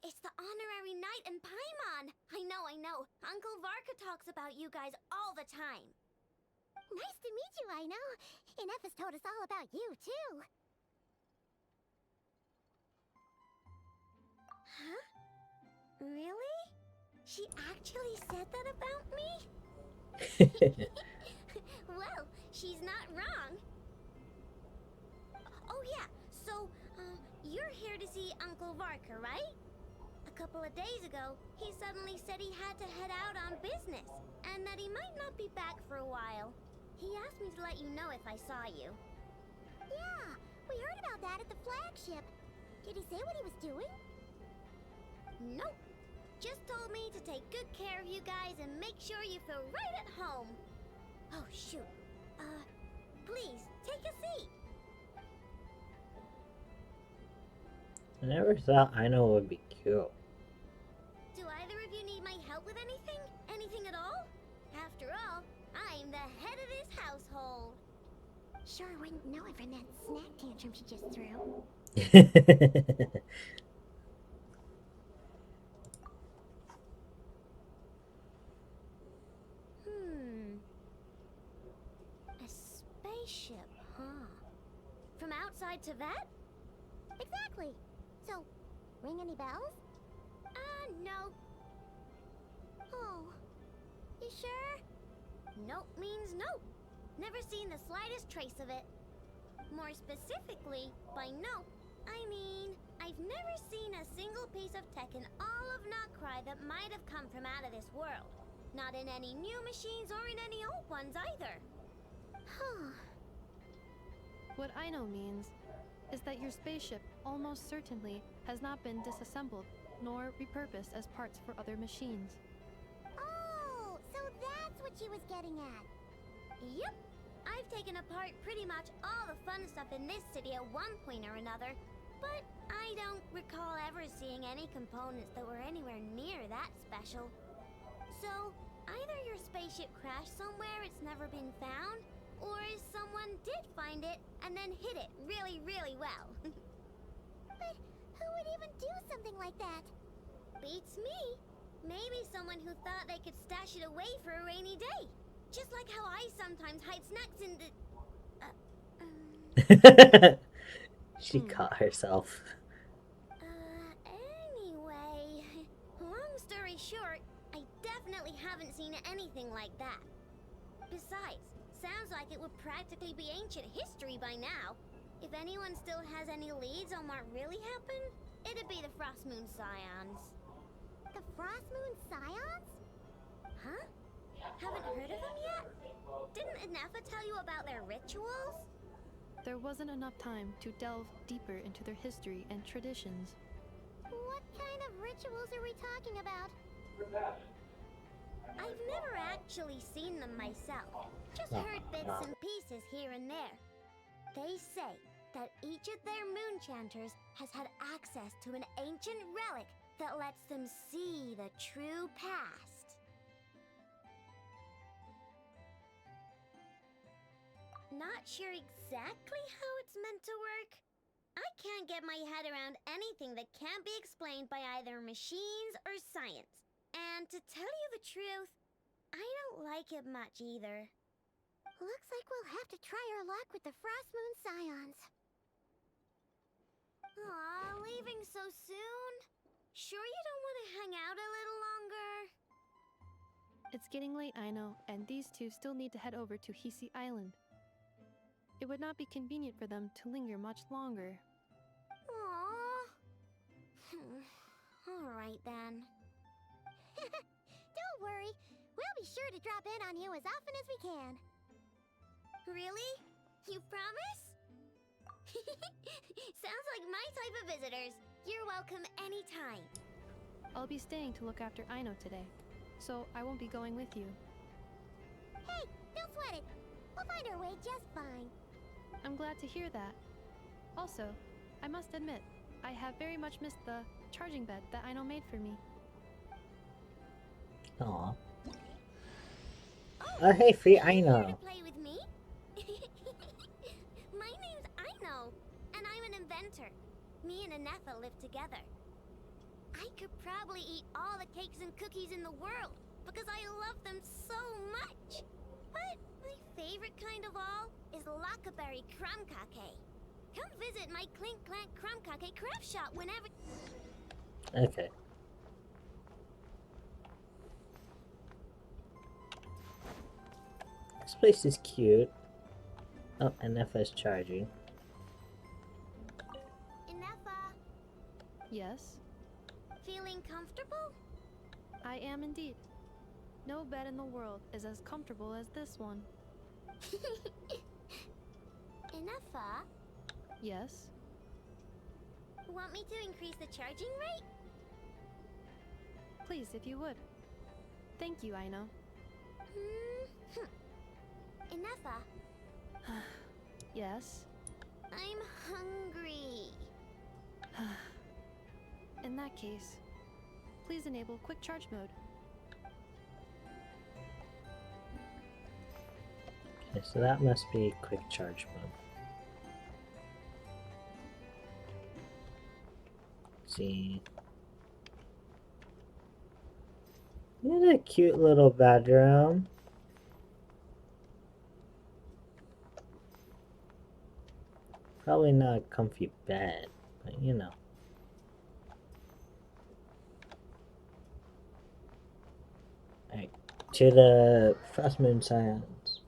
It's the honorary knight in Paimon! I know. Uncle Varka talks about you guys all the time. Nice to meet you, Aino. Inefa's told us all about you, too. Huh? Really? She actually said that about me? Well, she's not wrong. Oh yeah, so, you're here to see Uncle Varka, right? A couple of days ago, he suddenly said he had to head out on business, and that he might not be back for a while. He asked me to let you know if I saw you. Yeah, we heard about that at the flagship. Did he say what he was doing? Nope. Just told me to take good care of you guys and make sure you feel right at home. Oh, shoot. Please, take a seat. I never thought Aino would be cute. Do either of you need my help with anything? Anything at all? After all, I'm the head of this household. Sure wouldn't know it from that snack tantrum she just threw. A spaceship, huh? From outside to that? Exactly. So, ring any bells? No. Oh, you sure? Nope means nope. Never seen the slightest trace of it. More specifically, by nope, I mean, I've never seen a single piece of tech in all of KRAI that might have come from out of this world. Not in any new machines or in any old ones either. What Aino means is that your spaceship almost certainly has not been disassembled nor repurposed as parts for other machines. Oh, so that's what she was getting at. Yep. I've taken apart pretty much all the fun stuff in this city at one point or another, but I don't recall ever seeing any components that were anywhere near that special. So, either your spaceship crashed somewhere it's never been found, or someone did find it and then hid it really, really well. But Who would even do something like that? Beats me. Maybe someone who thought they could stash it away for a rainy day. Just like how I sometimes hide snacks in the... She caught herself. Anyway, long story short, I definitely haven't seen anything like that. Besides, sounds like it would practically be ancient history by now. If anyone still has any leads on what really happened, it'd be the Frost Moon Scions. The Frost Moon Scions? Huh? Haven't heard of them yet? Didn't Inefa tell you about their rituals? There wasn't enough time to delve deeper into their history and traditions. What kind of rituals are we talking about? I've never actually seen them myself, just heard bits and pieces here and there. They say that each of their moon chanters has had access to an ancient relic that lets them see the true past. Not sure exactly how it's meant to work. I can't get my head around anything that can't be explained by either machines or science. And to tell you the truth, I don't like it much either. Looks like we'll have to try our luck with the Frost Moon Scions. Aw, leaving so soon? Sure you don't want to hang out a little longer? It's getting late, I know, and these two still need to head over to Hisi Island. It would not be convenient for them to linger much longer. Aww. Alright then. Don't worry, we'll be sure to drop in on you as often as we can. Really? You promise? Sounds like my type of visitors. You're welcome anytime. I'll be staying to look after Aino today, so I won't be going with you. Hey, don't sweat it. We'll find our way just fine. I'm glad to hear that. Also, I must admit, I have very much missed the charging bed that Aino made for me. Aw. Oh, hey, free Aino. Play with me? My name's Aino, and I'm an inventor. Me and Inefa live together. I could probably eat all the cakes and cookies in the world because I love them so much. But my favorite kind of all is Lockaberry Crumb Cake. Come visit my Clink Clank Crumb Cake craft shop whenever... Okay. This place is cute. Oh, Inefa's charging. Inefa, Yes, feeling comfortable? I am indeed. No bed in the world is as comfortable as this one. Inefa, Yes? want me to increase the charging rate? Please, if you would. Thank you, Aino. Inefa, Yes? I'm hungry. In that case, please enable quick charge mode. Okay, so that must be quick charge mode. Let's see. It's a cute little bedroom. Probably not a comfy bed, but you know. Alright, to the Frost Moon Scions.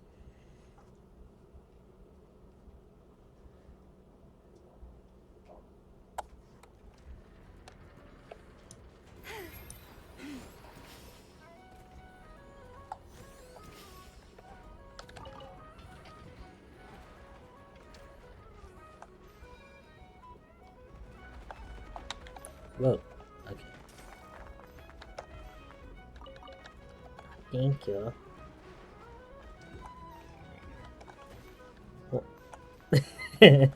Whoa, okay. Thank you. Oh. Hi.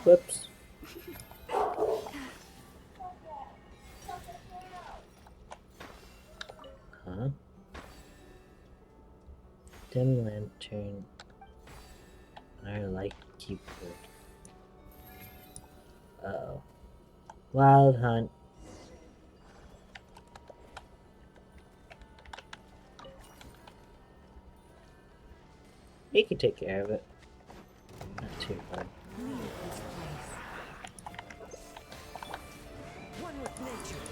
Whoops. Huh? Dim lantern. I like keeper. Uh-oh. Wild hunt. We can take care of it. Not too hard. One with nature.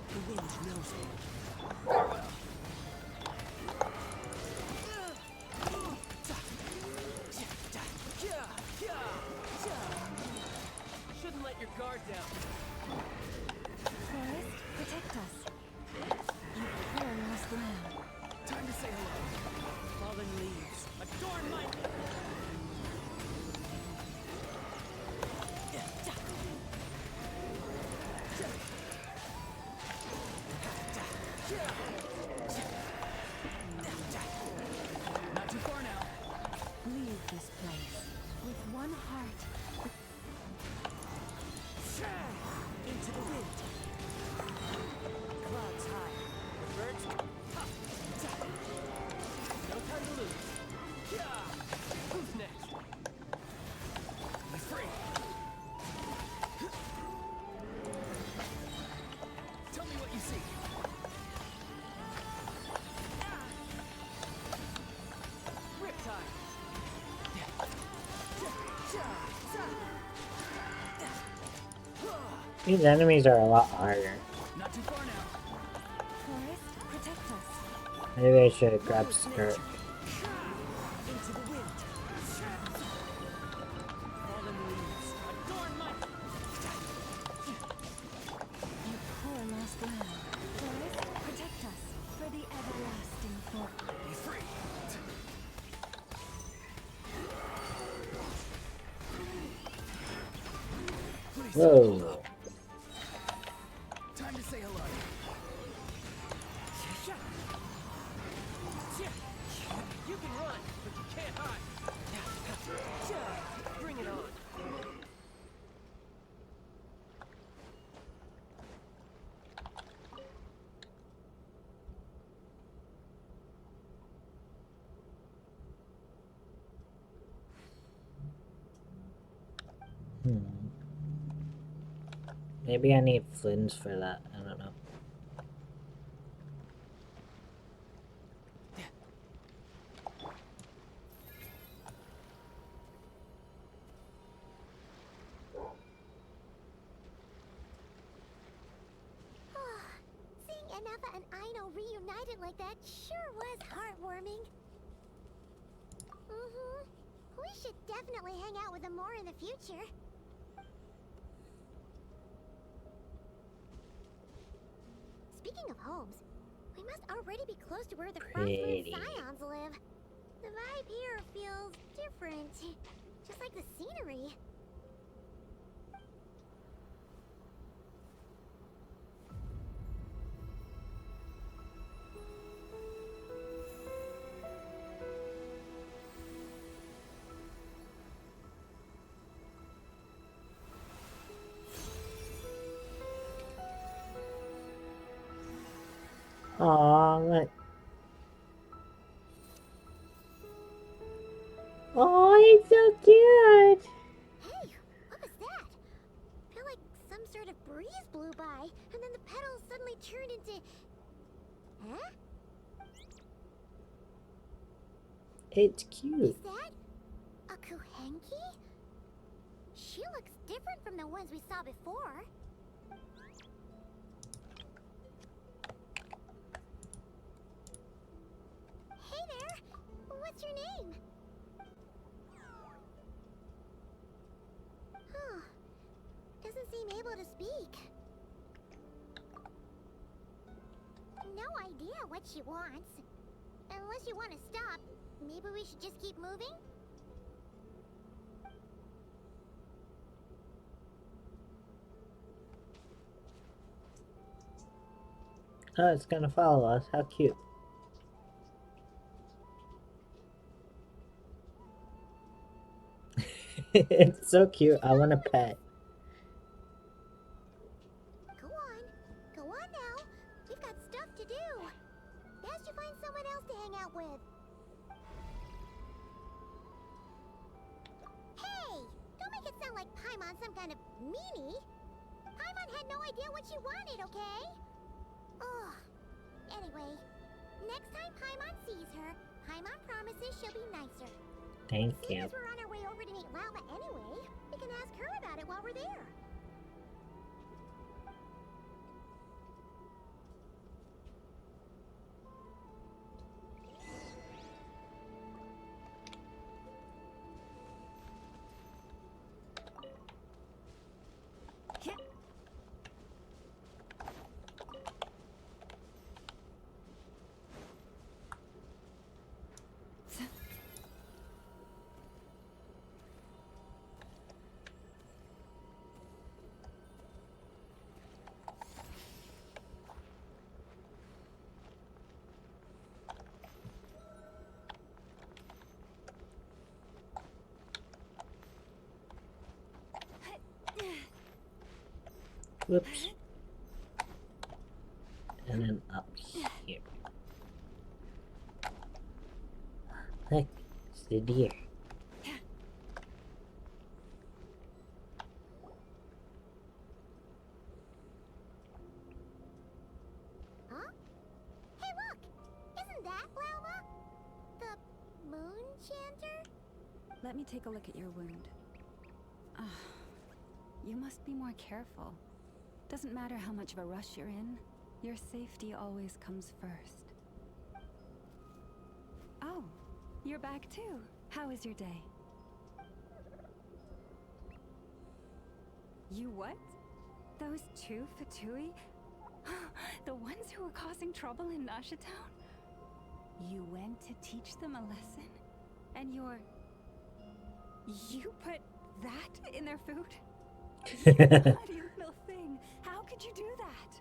The wind knows me. Shouldn't let your guard down. Forest, protect us. You poor lost lamb. Time to say hello. Fallen leaves. Adorn my... Not too far now. Leave this place with one heart. Into the wind. Clouds high. The birds. No time to lose. Who's next? Be free. Tell me what you see. Riptide. These enemies are a lot harder. Not too far now. Forest, protect us. Maybe I should have grabbed skirt. Into the wind. Fallen leaves. Adorn my... You poor lost lamb. Forest, protect us for the everlasting folk. Be free. Whoa. Time to say hello. You can run, but you can't hide. Bring it on. Maybe I need flints for that. I don't know. Seeing Anafa and Aino reunited like that sure was heartwarming. We should definitely hang out with them more in the future. Speaking of homes, we must already be close to where the Frostmoon Scions live. The vibe here feels different, just like the scenery. Aw, look. Oh, he's so cute! Hey, what was that? I feel like some sort of breeze blew by, and then the petals suddenly turned into... Huh? It's Is cute. that a Kuhenki? She looks different from the ones we saw before. Hey there! What's your name? Huh. Doesn't seem able to speak. No idea what she wants. Unless you want to stop, maybe we should just keep moving? Oh, it's gonna follow us. How cute. It's so cute. I want a pet. Go on. Go on now. We've got stuff to do. Best you find someone else to hang out with. Hey! Don't make it sound like Paimon's some kind of meanie. Paimon had no idea what she wanted, okay? Ugh. Anyway, next time Paimon sees her, Paimon promises she'll be nicer. Thank Seeing you. as we're on our way over to meet Lauma anyway, we can ask her about it while we're there. Whoops. And then up here. Look, it's the deer. Huh? Hey, look! Isn't that Lauma? The moon chanter? Let me take a look at your wound. You must be more careful. Doesn't matter how much of a rush you're in, your safety always comes first. Oh, you're back too. How was your day? You what? Those two Fatui? The ones who were causing trouble in Nasha Town? You went to teach them a lesson? And you put that in their food? You bloody little thing! How could you do that?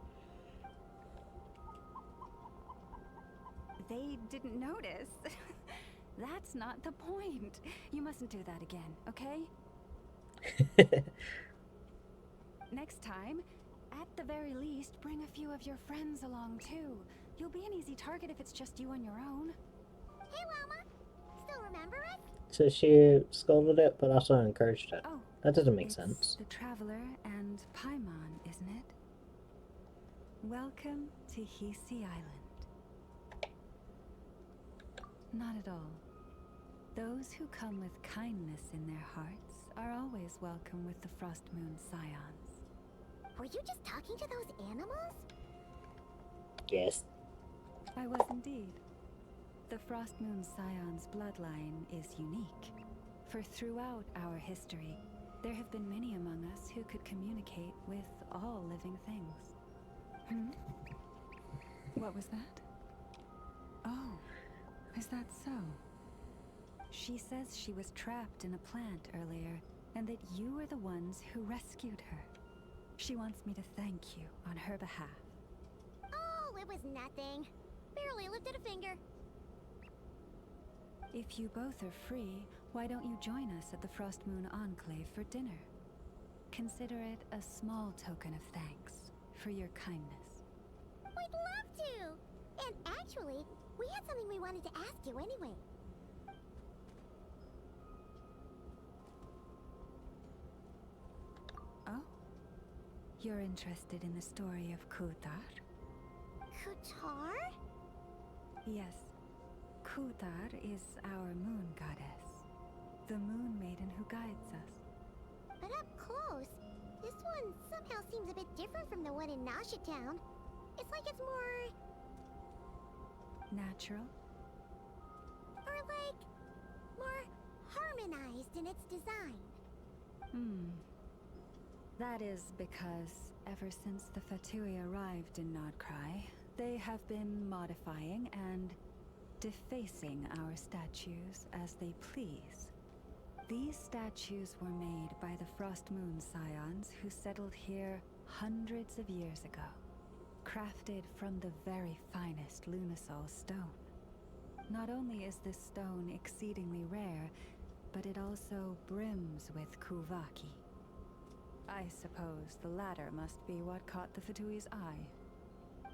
They didn't notice. That's not the point. You mustn't do that again, okay? Next time, at the very least, bring a few of your friends along too. You'll be an easy target if it's just you on your own. Hey, Lauma! Still remember us? So she scolded it, but also encouraged it. Oh, That doesn't make it's sense. the Traveler and Paimon, isn't it? Welcome to Hisi Island. Not at all. Those who come with kindness in their hearts are always welcome with the Frost Moon Scions. Were you just talking to those animals? Yes. I was indeed. The Frost Moon Scion's bloodline is unique, for throughout our history, there have been many among us who could communicate with all living things. What was that? Oh, is that so? She says she was trapped in a plant earlier, and that you were the ones who rescued her. She wants me to thank you on her behalf. Oh, it was nothing. Barely lifted a finger. If you both are free, why don't you join us at the Frost Moon Enclave for dinner? Consider it a small token of thanks for your kindness. We'd love to! And actually, we had something we wanted to ask you anyway. Oh? You're interested in the story of Kutar? Kutar? Yes. Kutar is our moon goddess. The moon maiden who guides us. But up close, this one somehow seems a bit different from the one in Nasha Town. It's like it's more... Natural? or like... more harmonized in its design. That is because ever since the Fatui arrived in KRAI, they have been modifying and defacing our statues as they please. These statues were made by the Frost Moon Scions who settled here hundreds of years ago, crafted from the very finest Lunasol stone. Not only is this stone exceedingly rare, but it also brims with Kuvaki. I suppose the latter must be what caught the Fatui's eye.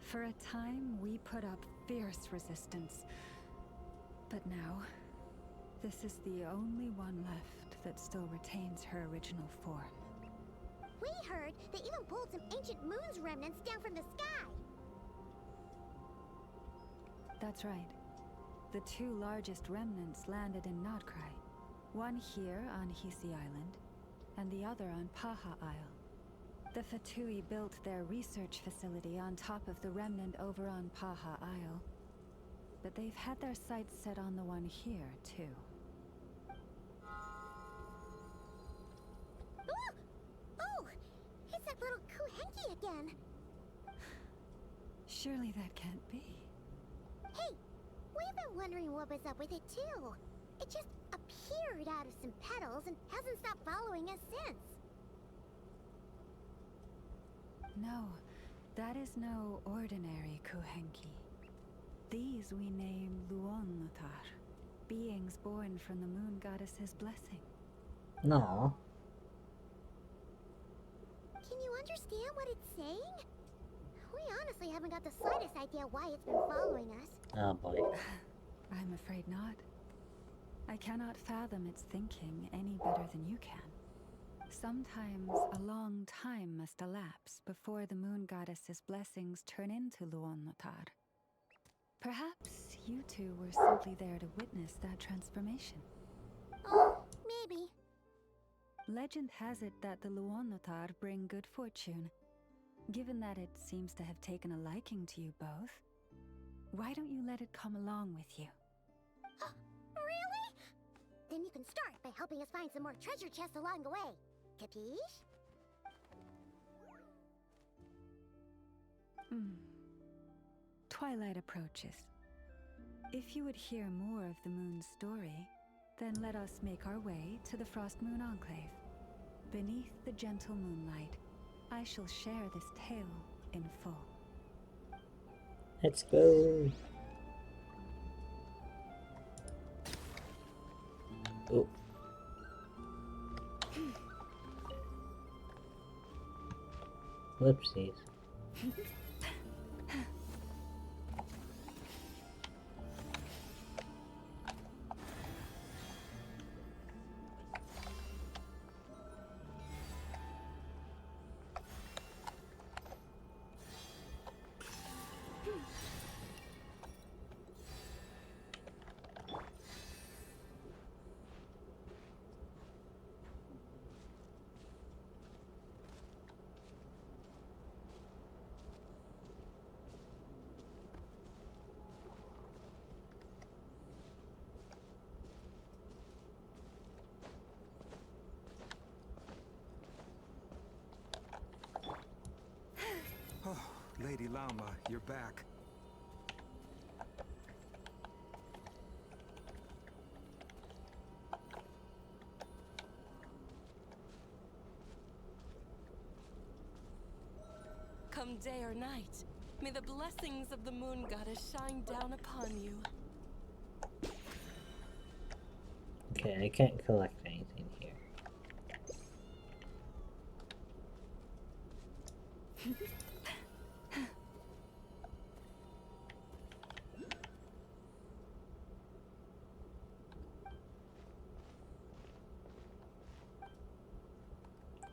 For a time, we put up fierce resistance. But now, this is the only one left that still retains her original form. We heard they even pulled some ancient moon's remnants down from the sky. That's right. The two largest remnants landed in Nodkrai. One here on Hisi Island, and the other on Paha Isle. The Fatui built their research facility on top of the remnant over on Paha Isle. But they've had their sights set on the one here, too. Oh! It's that little Kuhenki again! Surely that can't be. Hey! We've been wondering what was up with it, too. It just appeared out of some petals and hasn't stopped following us since. No, that is no ordinary Kuhenki. These we name Luonnotar, beings born from the moon goddess's blessing. No. Can you understand what it's saying? We honestly haven't got the slightest idea why it's been following us. Oh boy. I'm afraid not. I cannot fathom its thinking any better than you can. Sometimes a long time must elapse before the moon goddess's blessings turn into Luonnotar. Perhaps you two were simply there to witness that transformation. Oh, maybe. Legend has it that the Luonnotar bring good fortune. Given that it seems to have taken a liking to you both, why don't you let it come along with you? Really? Then you can start by helping us find some more treasure chests along the way. Capiche? Twilight approaches. If you would hear more of the moon's story, then let us make our way to the Frost Moon Enclave. Beneath the gentle moonlight, I shall share this tale in full. Let's go. Oh. Whoopsies. Oh, Lady Lama, you're back. Come day or night, may the blessings of the moon goddess shine down upon you. Okay, I can't collect anything here.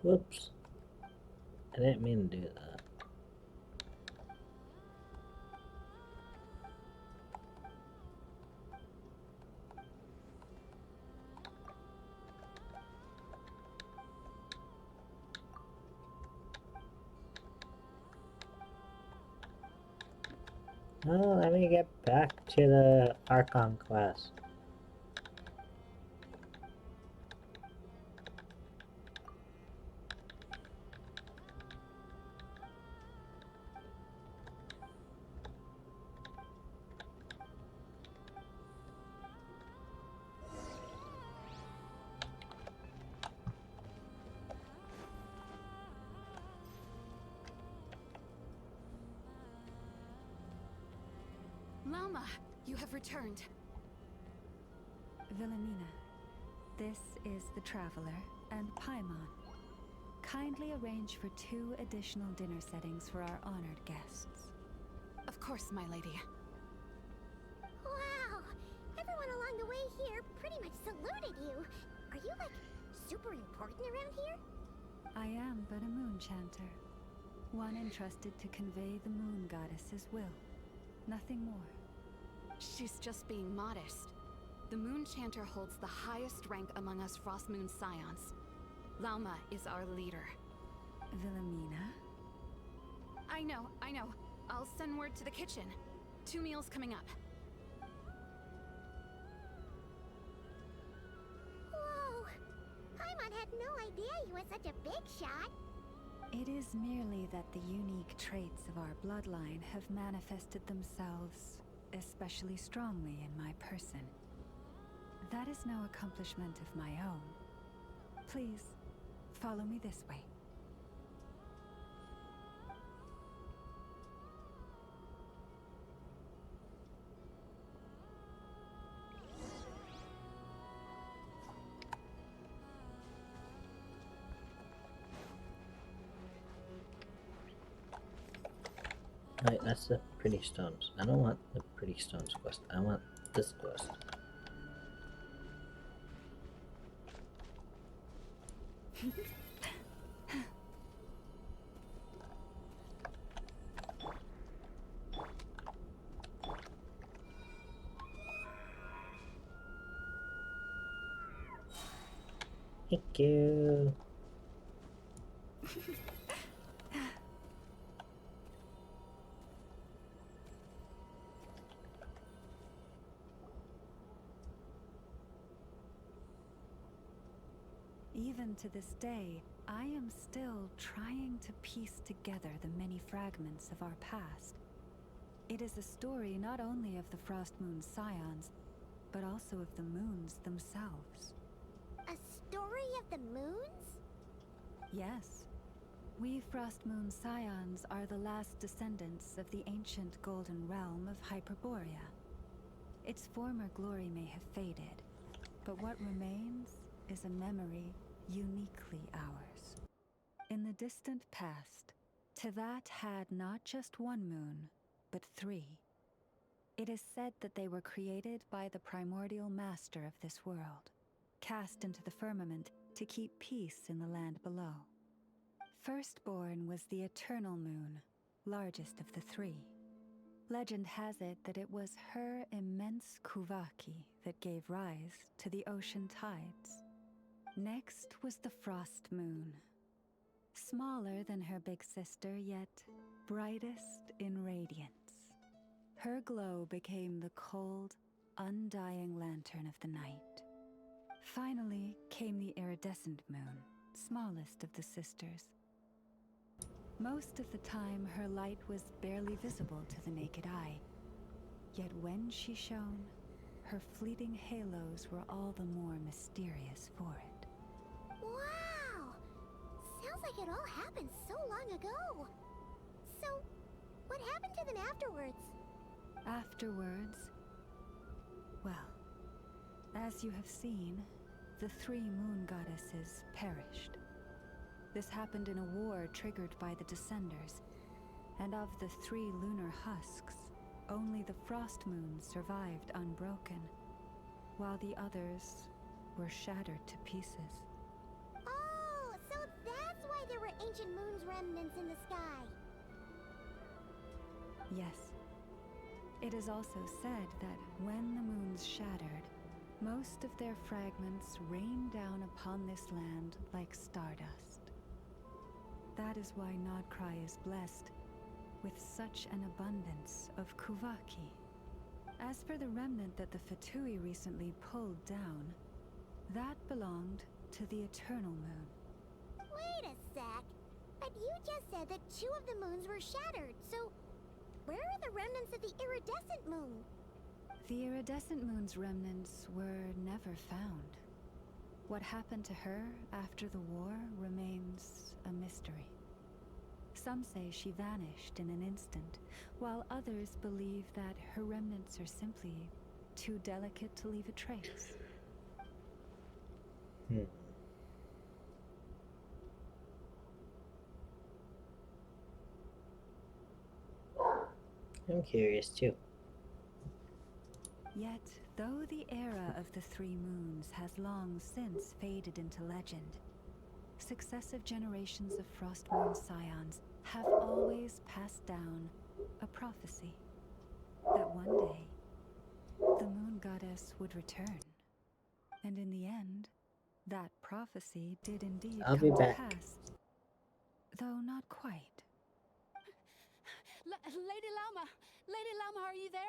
Whoops. I didn't mean to do that. Oh, let me get back to the Archon quest. Lama, you have returned. Wilhelmina, they This is the Traveler and Paimon. Kindly arrange for 2 additional dinner settings for our honored guests. Of course, my lady. Wow! Everyone along the way here pretty much saluted you. Are you, like, super important around here? I am but a moon chanter. One entrusted to convey the moon goddess's will. Nothing more. She's just being modest. The Moon Chanter holds the highest rank among us Frost Moon Scions. Lauma is our leader. Wilhelmina? I know. I'll send word to the kitchen. 2 meals coming up. Whoa! Paimon had no idea you were such a big shot. It is merely that the unique traits of our bloodline have manifested themselves especially strongly in my person. That is no accomplishment of my own. Please, follow me this way. Right, that's the pretty stones. I don't want the pretty stones quest. I want this quest. Thank you. Even to this day, I am still trying to piece together the many fragments of our past. It is a story not only of the Frost Moon Scions, but also of the moons themselves. A story of the moons? Yes. We Frost Moon Scions are the last descendants of the ancient golden realm of Hyperborea. Its former glory may have faded, but what remains is a memory uniquely ours. In the distant past, Teyvat had not just one moon, but 3. It is said that they were created by the primordial master of this world, cast into the firmament to keep peace in the land below. Firstborn was the eternal moon, largest of the 3. Legend has it that it was her immense kuvaki that gave rise to the ocean tides. Next was the frost moon. Smaller than her big sister, yet brightest in radiance. Her glow became the cold, undying lantern of the night. Finally came the iridescent moon, smallest of the sisters. Most of the time, her light was barely visible to the naked eye. Yet when she shone, her fleeting halos were all the more mysterious for it. Wow! Sounds like it all happened so long ago. So, what happened to them afterwards? Afterwards, well, as you have seen, the 3 moon goddesses perished. This happened in a war triggered by the Descenders, and of the 3 lunar husks, only the frost moon survived unbroken, while the others were shattered to pieces. Oh, so that's why there were ancient moon's remnants in the sky. Yes. It is also said that when the moons shattered, most of their fragments rained down upon this land like stardust. That is why KRAI is blessed with such an abundance of kuvaki. As for the remnant that the Fatui recently pulled down, that belonged to the Eternal Moon. Wait a sec. But you just said that 2 of the moons were shattered, so where are the remnants of the iridescent moon? The iridescent moon's remnants were never found. What happened to her after the war remains a mystery. Some say she vanished in an instant, while others believe that her remnants are simply too delicate to leave a trace. Hmm. I'm curious too. Yet, though the era of the three moons has long since faded into legend, successive generations of Frost Moon Scions have always passed down a prophecy that one day the moon goddess would return. And in the end, that prophecy did indeed I'll come be to back. pass. Though not quite. Lady Llama! Lady Llama, are you there?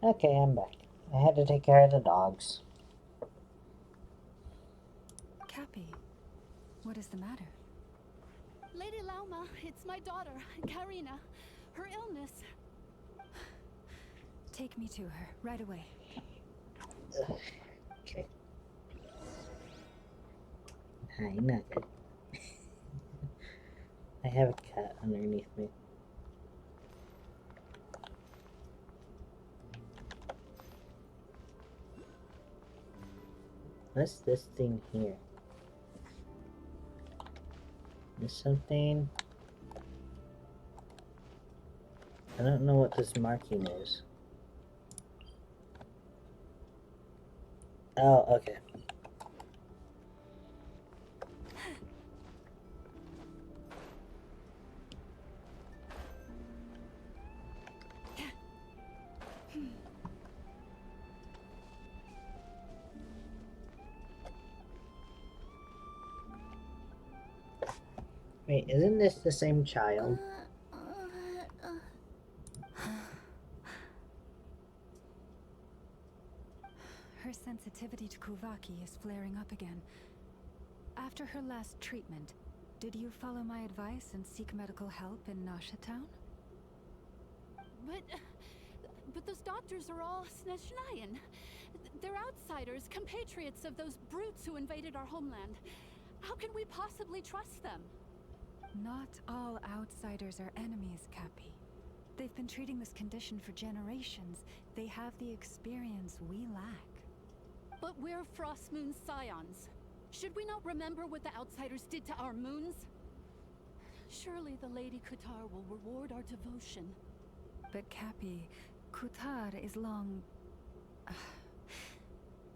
Okay, I'm back. I had to take care of the dogs. Cappy, what is the matter? Lady Llama, it's my daughter, Karina. Her illness. Take me to her, right away. Okay. Hi, Nugget. I have a cat underneath me. What's this thing here? Is something? I don't know what this marking is. Oh, okay. Wait, isn't this the same child? Her sensitivity to Kuvaki is flaring up again. After her last treatment, did you follow my advice and seek medical help in Nasha Town? But those doctors are all Snezhnayan. They're outsiders, compatriots of those brutes who invaded our homeland. How can we possibly trust them? Not all outsiders are enemies, Cappy. They've been treating this condition for generations. They have the experience we lack. But we're Frost Moon Scions. Should we not remember what the outsiders did to our moons? Surely the Lady Kutar will reward our devotion. But Cappy, Kutar is long...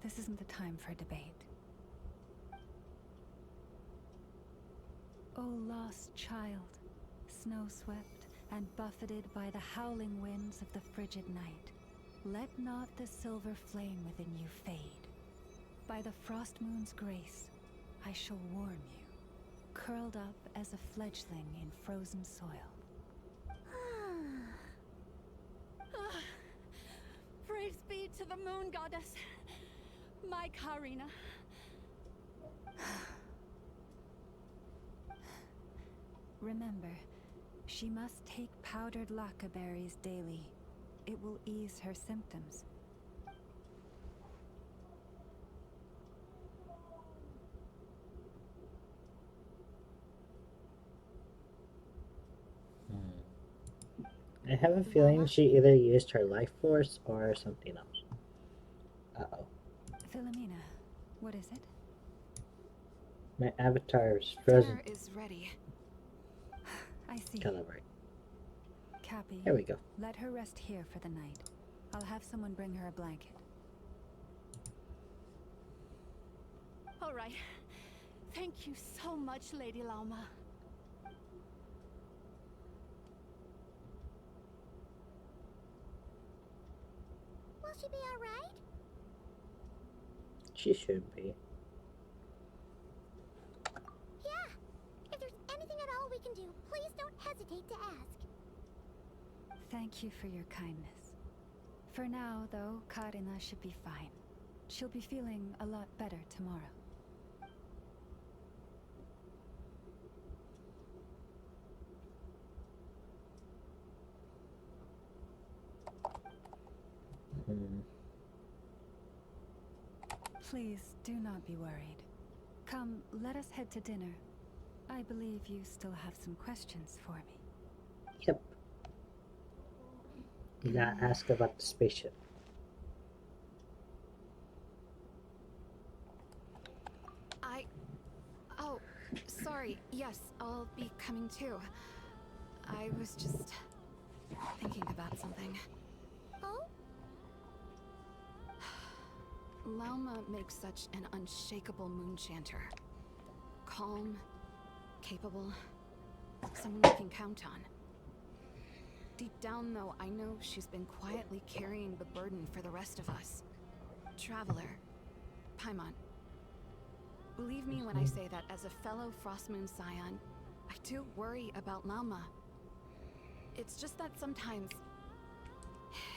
This isn't the time for debate. O lost child, snow-swept and buffeted by the howling winds of the frigid night, let not the silver flame within you fade. By the frost moon's grace, I shall warm you, curled up as a fledgling in frozen soil. Praise be to the moon goddess. My Karina. Remember, she must take powdered laka berries daily. It will ease her symptoms. I have a feeling she either used her life force or something else. Uh-oh. Philomena, what is it? My avatar is frozen. Dinner is ready. I see. Calibrate. Cappy, Here we go. let her rest here for the night. I'll have someone bring her a blanket. All right. Thank you so much, Lady Lauma. Will she be alright? She should be. Yeah. If there's anything at all we can do, please don't hesitate to ask. Thank you for your kindness. For now, though, Karina should be fine. She'll be feeling a lot better tomorrow. Please do not be worried. Come, let us head to dinner. I believe you still have some questions for me. Yep. You gotta ask about the spaceship. Oh, sorry. Yes, I'll be coming too. I was just thinking about something. Oh? Lauma makes such an unshakable moon chanter. Calm, capable, someone we can count on. Deep down, though, I know she's been quietly carrying the burden for the rest of us. Traveler, Paimon. Believe me when I say that as a fellow Frostmoon Scion, I do worry about Lauma. It's just that sometimes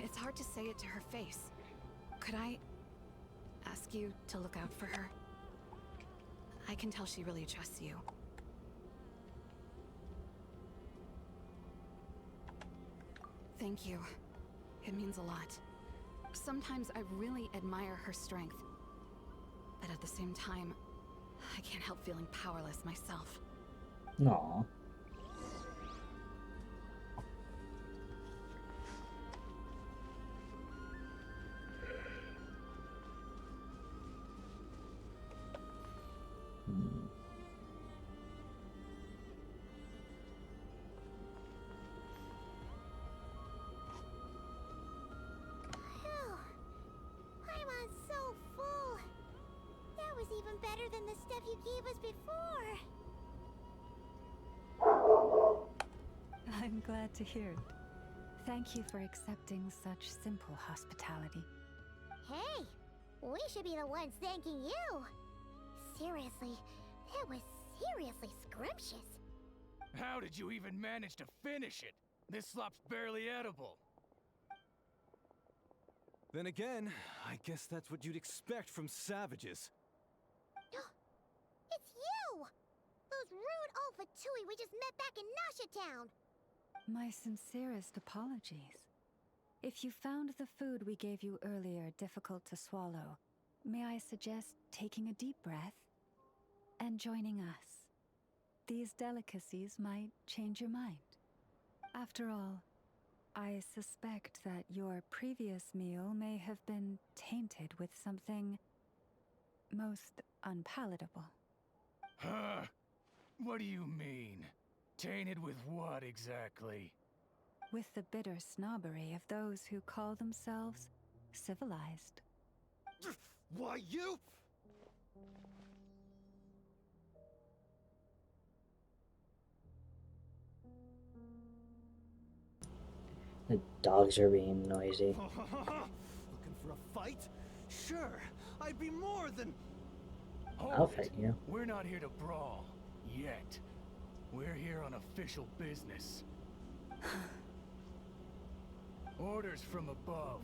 it's hard to say it to her face. Could I ask you to look out for her? I can tell she really trusts you. Thank you. It means a lot. Sometimes I really admire her strength. But at the same time, I can't help feeling powerless myself. Aww. Paimon's so full. That was even better than the stuff you gave us before. I'm glad to hear it. Thank you for accepting such simple hospitality. Hey, we should be the ones thanking you. Seriously, that was seriously scrumptious. How did you even manage to finish it? This slop's barely edible. Then again, I guess that's what you'd expect from savages. It's you! Those rude old Fatui we just met back in Nasha Town! My sincerest apologies. If you found the food we gave you earlier difficult to swallow, may I suggest taking a deep breath and joining us? These delicacies might change your mind. After all, I suspect that your previous meal may have been tainted with something most unpalatable. Huh? What do you mean? Tainted with what exactly? With the bitter snobbery of those who call themselves civilized. Why, you... The dogs are being noisy. Looking for a fight? Sure, I'd be more than... I'll fight you. We're not here to brawl. Yet. We're here on official business. Orders from above.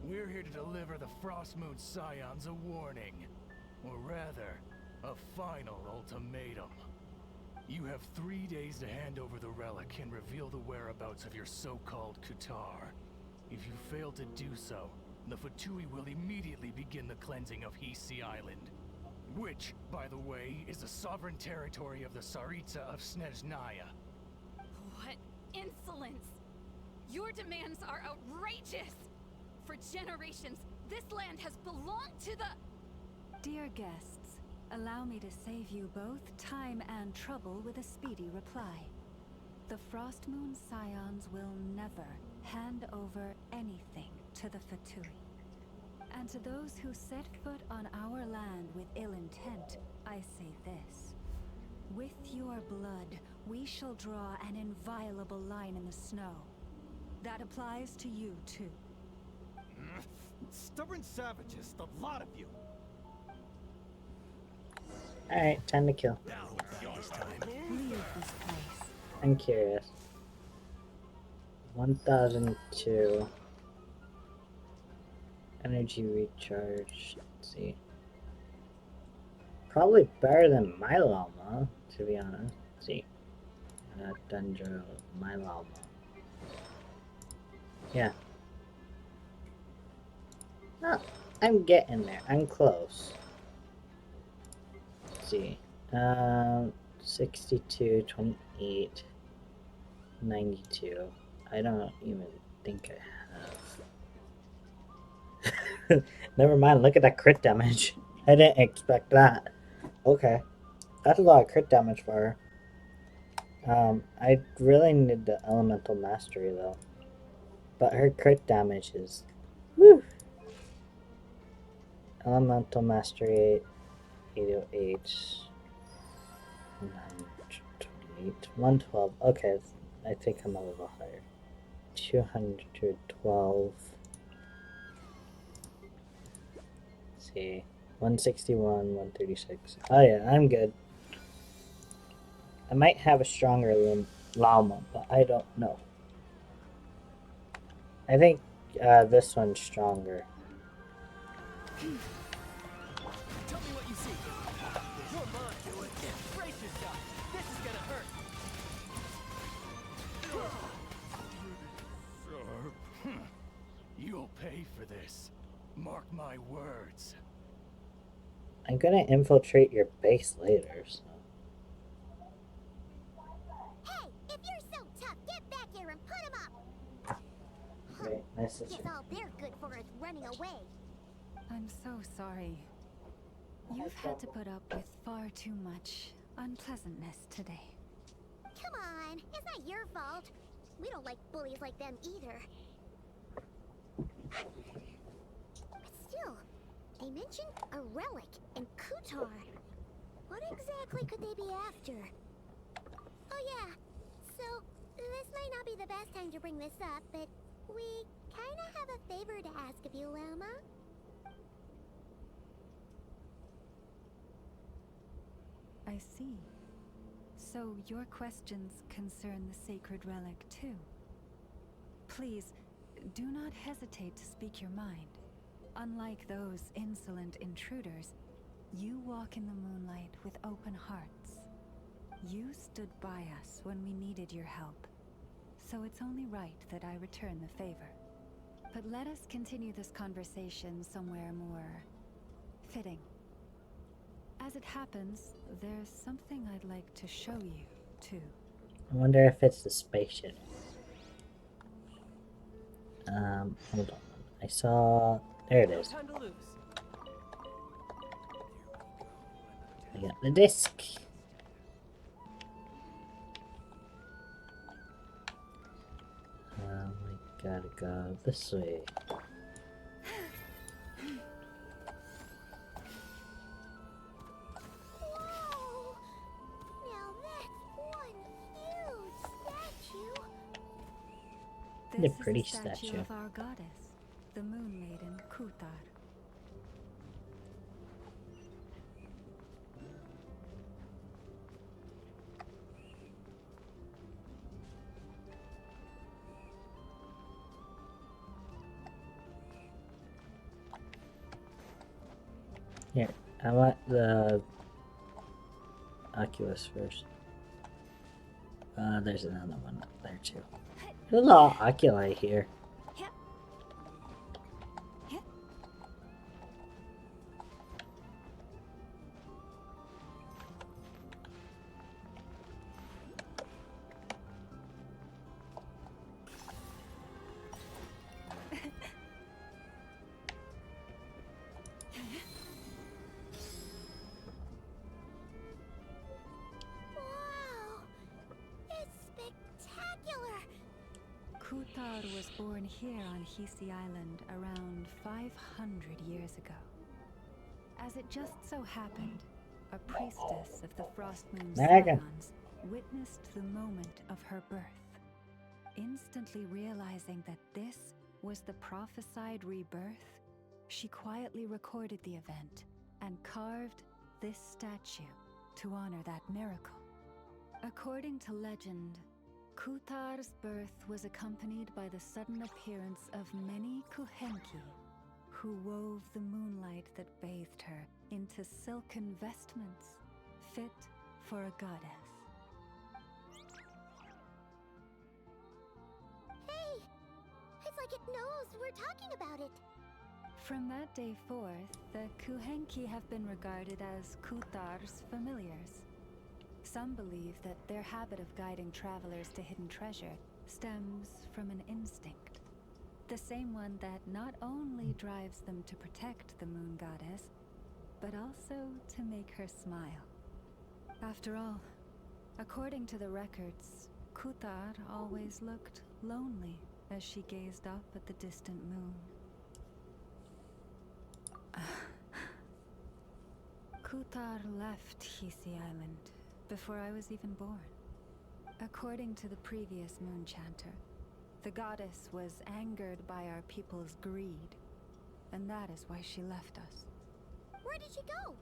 We're here to deliver the Frost Moon Scions a warning. Or rather, a final ultimatum. You have 3 days to hand over the relic and reveal the whereabouts of your so-called Kutar. If you fail to do so, the Fatui will immediately begin the cleansing of Hisi Island. Which, by the way, is the sovereign territory of the Tsaritsa of Snezhnaya. What insolence! Your demands are outrageous! For generations, this land has belonged to the... Dear guests, allow me to save you both time and trouble with a speedy reply. The Frost Moon Scions will never hand over anything to the Fatui. And to those who set foot on our land with ill intent, I say this. With your blood, we shall draw an inviolable line in the snow. That applies to you, too. Stubborn savages, the lot of you. Alright, time to kill. Leave this place. I'm curious. 1002. Energy recharge. Let's see. Probably better than my llama, to be honest. Let's see. Dendro, my llama. Yeah. Oh, I'm getting there. I'm close. Let's see. 62, 28, 92. I don't even think I have. Never mind, look at that crit damage. I didn't expect that. Okay. That's a lot of crit damage for her. I really need the elemental mastery though. But her crit damage is... Woo! Elemental mastery 808. 928. 112. Okay, I think I'm a little higher. 212. Let's see. 161, 136. Oh yeah, I'm good. I might have a stronger llama, but I don't know. I think this one's stronger. Tell me what you see. You're mine, do it. Brace yourself. This is gonna hurt. You'll pay for this. Mark my words. I'm gonna infiltrate your base later, so. Hey, if you're so tough, get back here and put him up! Wait, my sister. Guess all they're good for is running away. I'm so sorry. You've had to put up with far too much unpleasantness today. Come on, it's not your fault. We don't like bullies like them either. But still, they mentioned a relic in Kutar. What exactly could they be after? Oh yeah, so this might not be the best time to bring this up, but we kinda have a favor to ask of you, Llama. I see. So your questions concern the sacred relic too. Please, do not hesitate to speak your mind. Unlike those insolent intruders, you walk in the moonlight with open hearts. You stood by us when we needed your help, so it's only right that I return the favor. But let us continue this conversation somewhere more fitting. As it happens, there's something I'd like to show you, too. I wonder if it's the spaceship. Hold on. I saw... There it is. I got the disc. We gotta go this way. Whoa! Now that's one huge statue. This The pretty is a statue statue. of our goddess, the Moon Maiden Kutar. Here, I want the Oculus first. There's another one up there too. There's a lot of oculi here. Kuthar was born here on Hisi Island around 500 years ago. As it just so happened, a priestess of the Frost Moon Scions witnessed the moment of her birth. Instantly realizing that this was the prophesied rebirth, she quietly recorded the event and carved this statue to honor that miracle. According to legend, Kuthar's birth was accompanied by the sudden appearance of many Kuhenki, who wove the moonlight that bathed her into silken vestments fit for a goddess. Hey! It's like it knows we're talking about it. From that day forth, the Kuhenki have been regarded as Kuthar's familiars. Some believe that their habit of guiding travelers to hidden treasure stems from an instinct. The same one that not only drives them to protect the moon goddess, but also to make her smile. After all, according to the records, Kuthar always looked lonely as she gazed up at the distant moon. Kuthar left Hisi Island before I was even born. According to the previous moon chanter, the goddess was angered by our people's greed, and that is why she left us. Where did she go?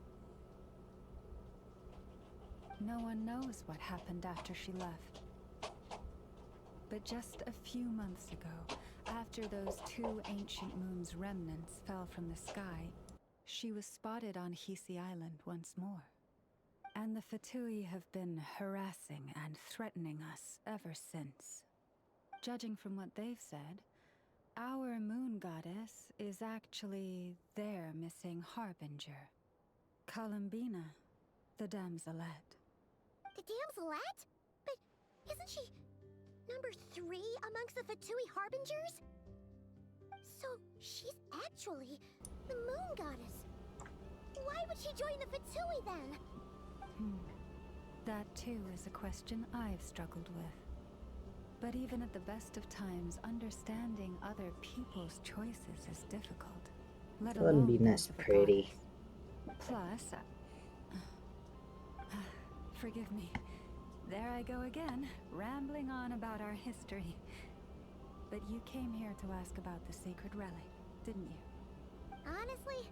No one knows what happened after she left. But just a few months ago, after those 2 ancient moons' remnants fell from the sky, she was spotted on Hisi Island once more. And the Fatui have been harassing and threatening us ever since. Judging from what they've said, our moon goddess is actually their missing harbinger, Columbina, the damselette. The damselette? But isn't she number 3 amongst the Fatui harbingers? So she's actually the moon goddess. Why would she join the Fatui then? That too is a question I've struggled with. But even at the best of times, understanding other people's choices is difficult. Let alone Columbina's pretty. Plus, forgive me. There I go again, rambling on about our history. But you came here to ask about the sacred relic, didn't you? Honestly,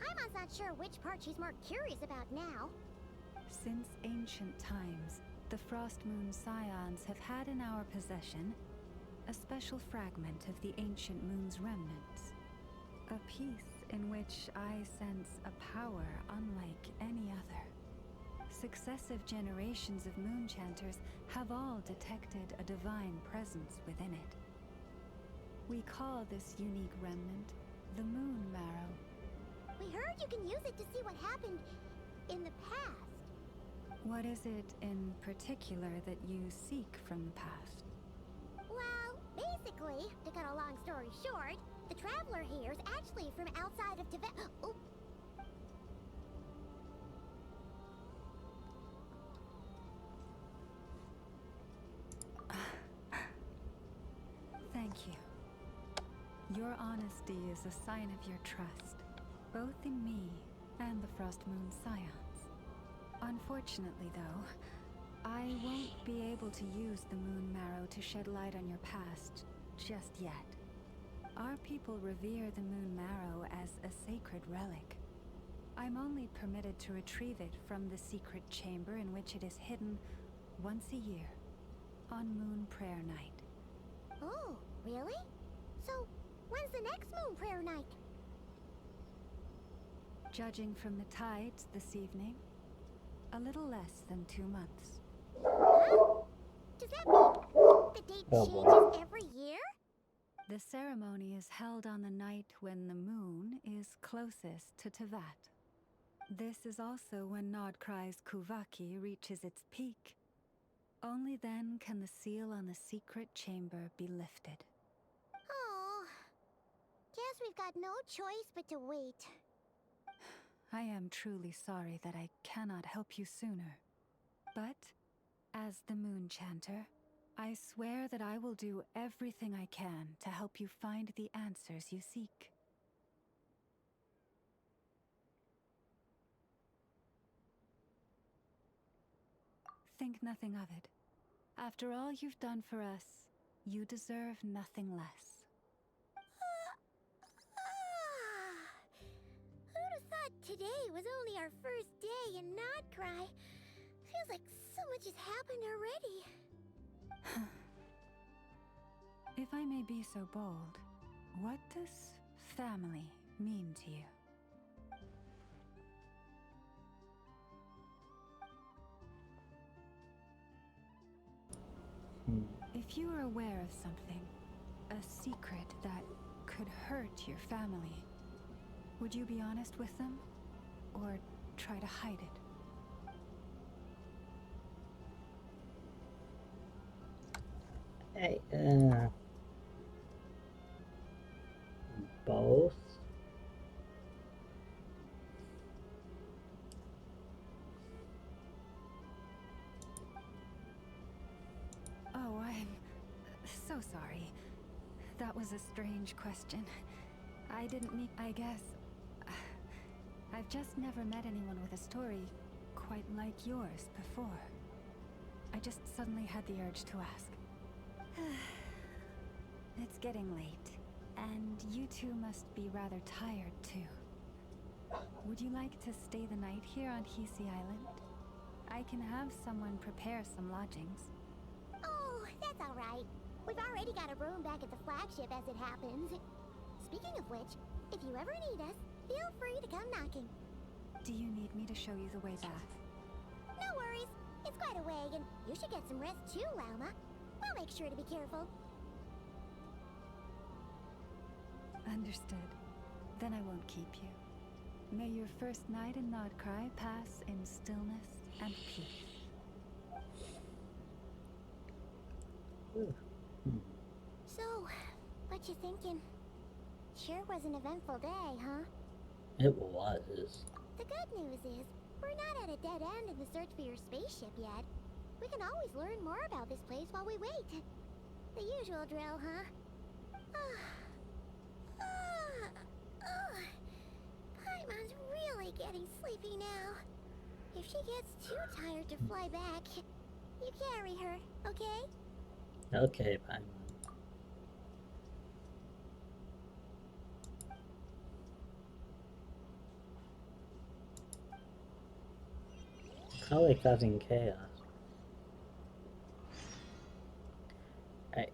I'm not sure which part she's more curious about now. Since ancient times, the Frost Moon Scions have had in our possession a special fragment of the ancient moon's remnants. A piece in which I sense a power unlike any other. Successive generations of moon chanters have all detected a divine presence within it. We call this unique remnant the Moon Marrow. We heard you can use it to see what happened in the past. What is it in particular that you seek from the past? Well, basically, to cut a long story short, the traveler here is actually from outside of Tibet. Oh. Thank you. Your honesty is a sign of your trust, both in me and the Frost Moon Scions. Unfortunately, though, I won't be able to use the Moon Marrow to shed light on your past just yet. Our people revere the Moon Marrow as a sacred relic. I'm only permitted to retrieve it from the secret chamber in which it is hidden once a year, on Moon Prayer Night. Oh, really? So, when's the next Moon Prayer Night? Judging from the tides this evening, a little less than 2 months. Does that mean the date changes every year? The ceremony is held on the night when the moon is closest to Tevat. This is also when Nodkrai's Kuvaki reaches its peak. Only then can the seal on the secret chamber be lifted. Oh, guess we've got no choice but to wait. I am truly sorry that I cannot help you sooner. But, as the Moon Chanter, I swear that I will do everything I can to help you find the answers you seek. Think nothing of it. After all you've done for us, you deserve nothing less. Who'd have thought today was only our first day in Nodcry? Feels like so much has happened already. If I may be so bold, what does family mean to you? If you are aware of something, a secret that could hurt your family, would you be honest with them? Or try to hide it? Both? Oh, I'm so sorry. That was a strange question. I didn't mean... I guess... I've just never met anyone with a story quite like yours before. I just suddenly had the urge to ask. It's getting late, and you two must be rather tired too. Would you like to stay the night here on Hisi Island? I can have someone prepare some lodgings. Oh, that's alright. We've already got a room back at the flagship as it happens. Speaking of which, if you ever need us, feel free to come knocking. Do you need me to show you the way back? No worries. It's quite a way, and you should get some rest too, Lauma. We'll make sure to be careful. Understood. Then I won't keep you. May your first night in Nodcry pass in stillness and peace. So, what you thinking? Sure was an eventful day, huh? It was. The good news is, we're not at a dead end in the search for your spaceship yet. We can always learn more about this place while we wait. The usual drill, huh? Paimon's really getting sleepy now. If she gets too tired to fly back, you carry her, okay? Okay, fine. Probably causing chaos. Alright,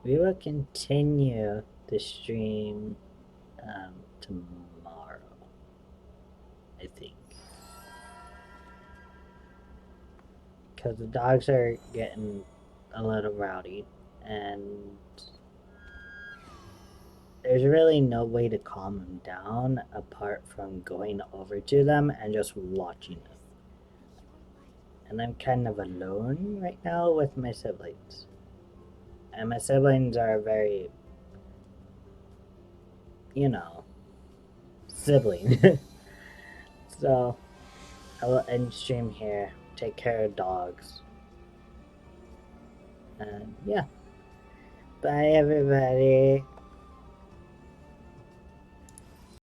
we will continue the stream tomorrow, I think. Because the dogs are getting a little rowdy, and there's really no way to calm them down apart from going over to them and just watching them. And I'm kind of alone right now with my siblings. And my siblings are very, you know, sibling. So, I will end stream here. Take care of dogs. And yeah. Bye, everybody.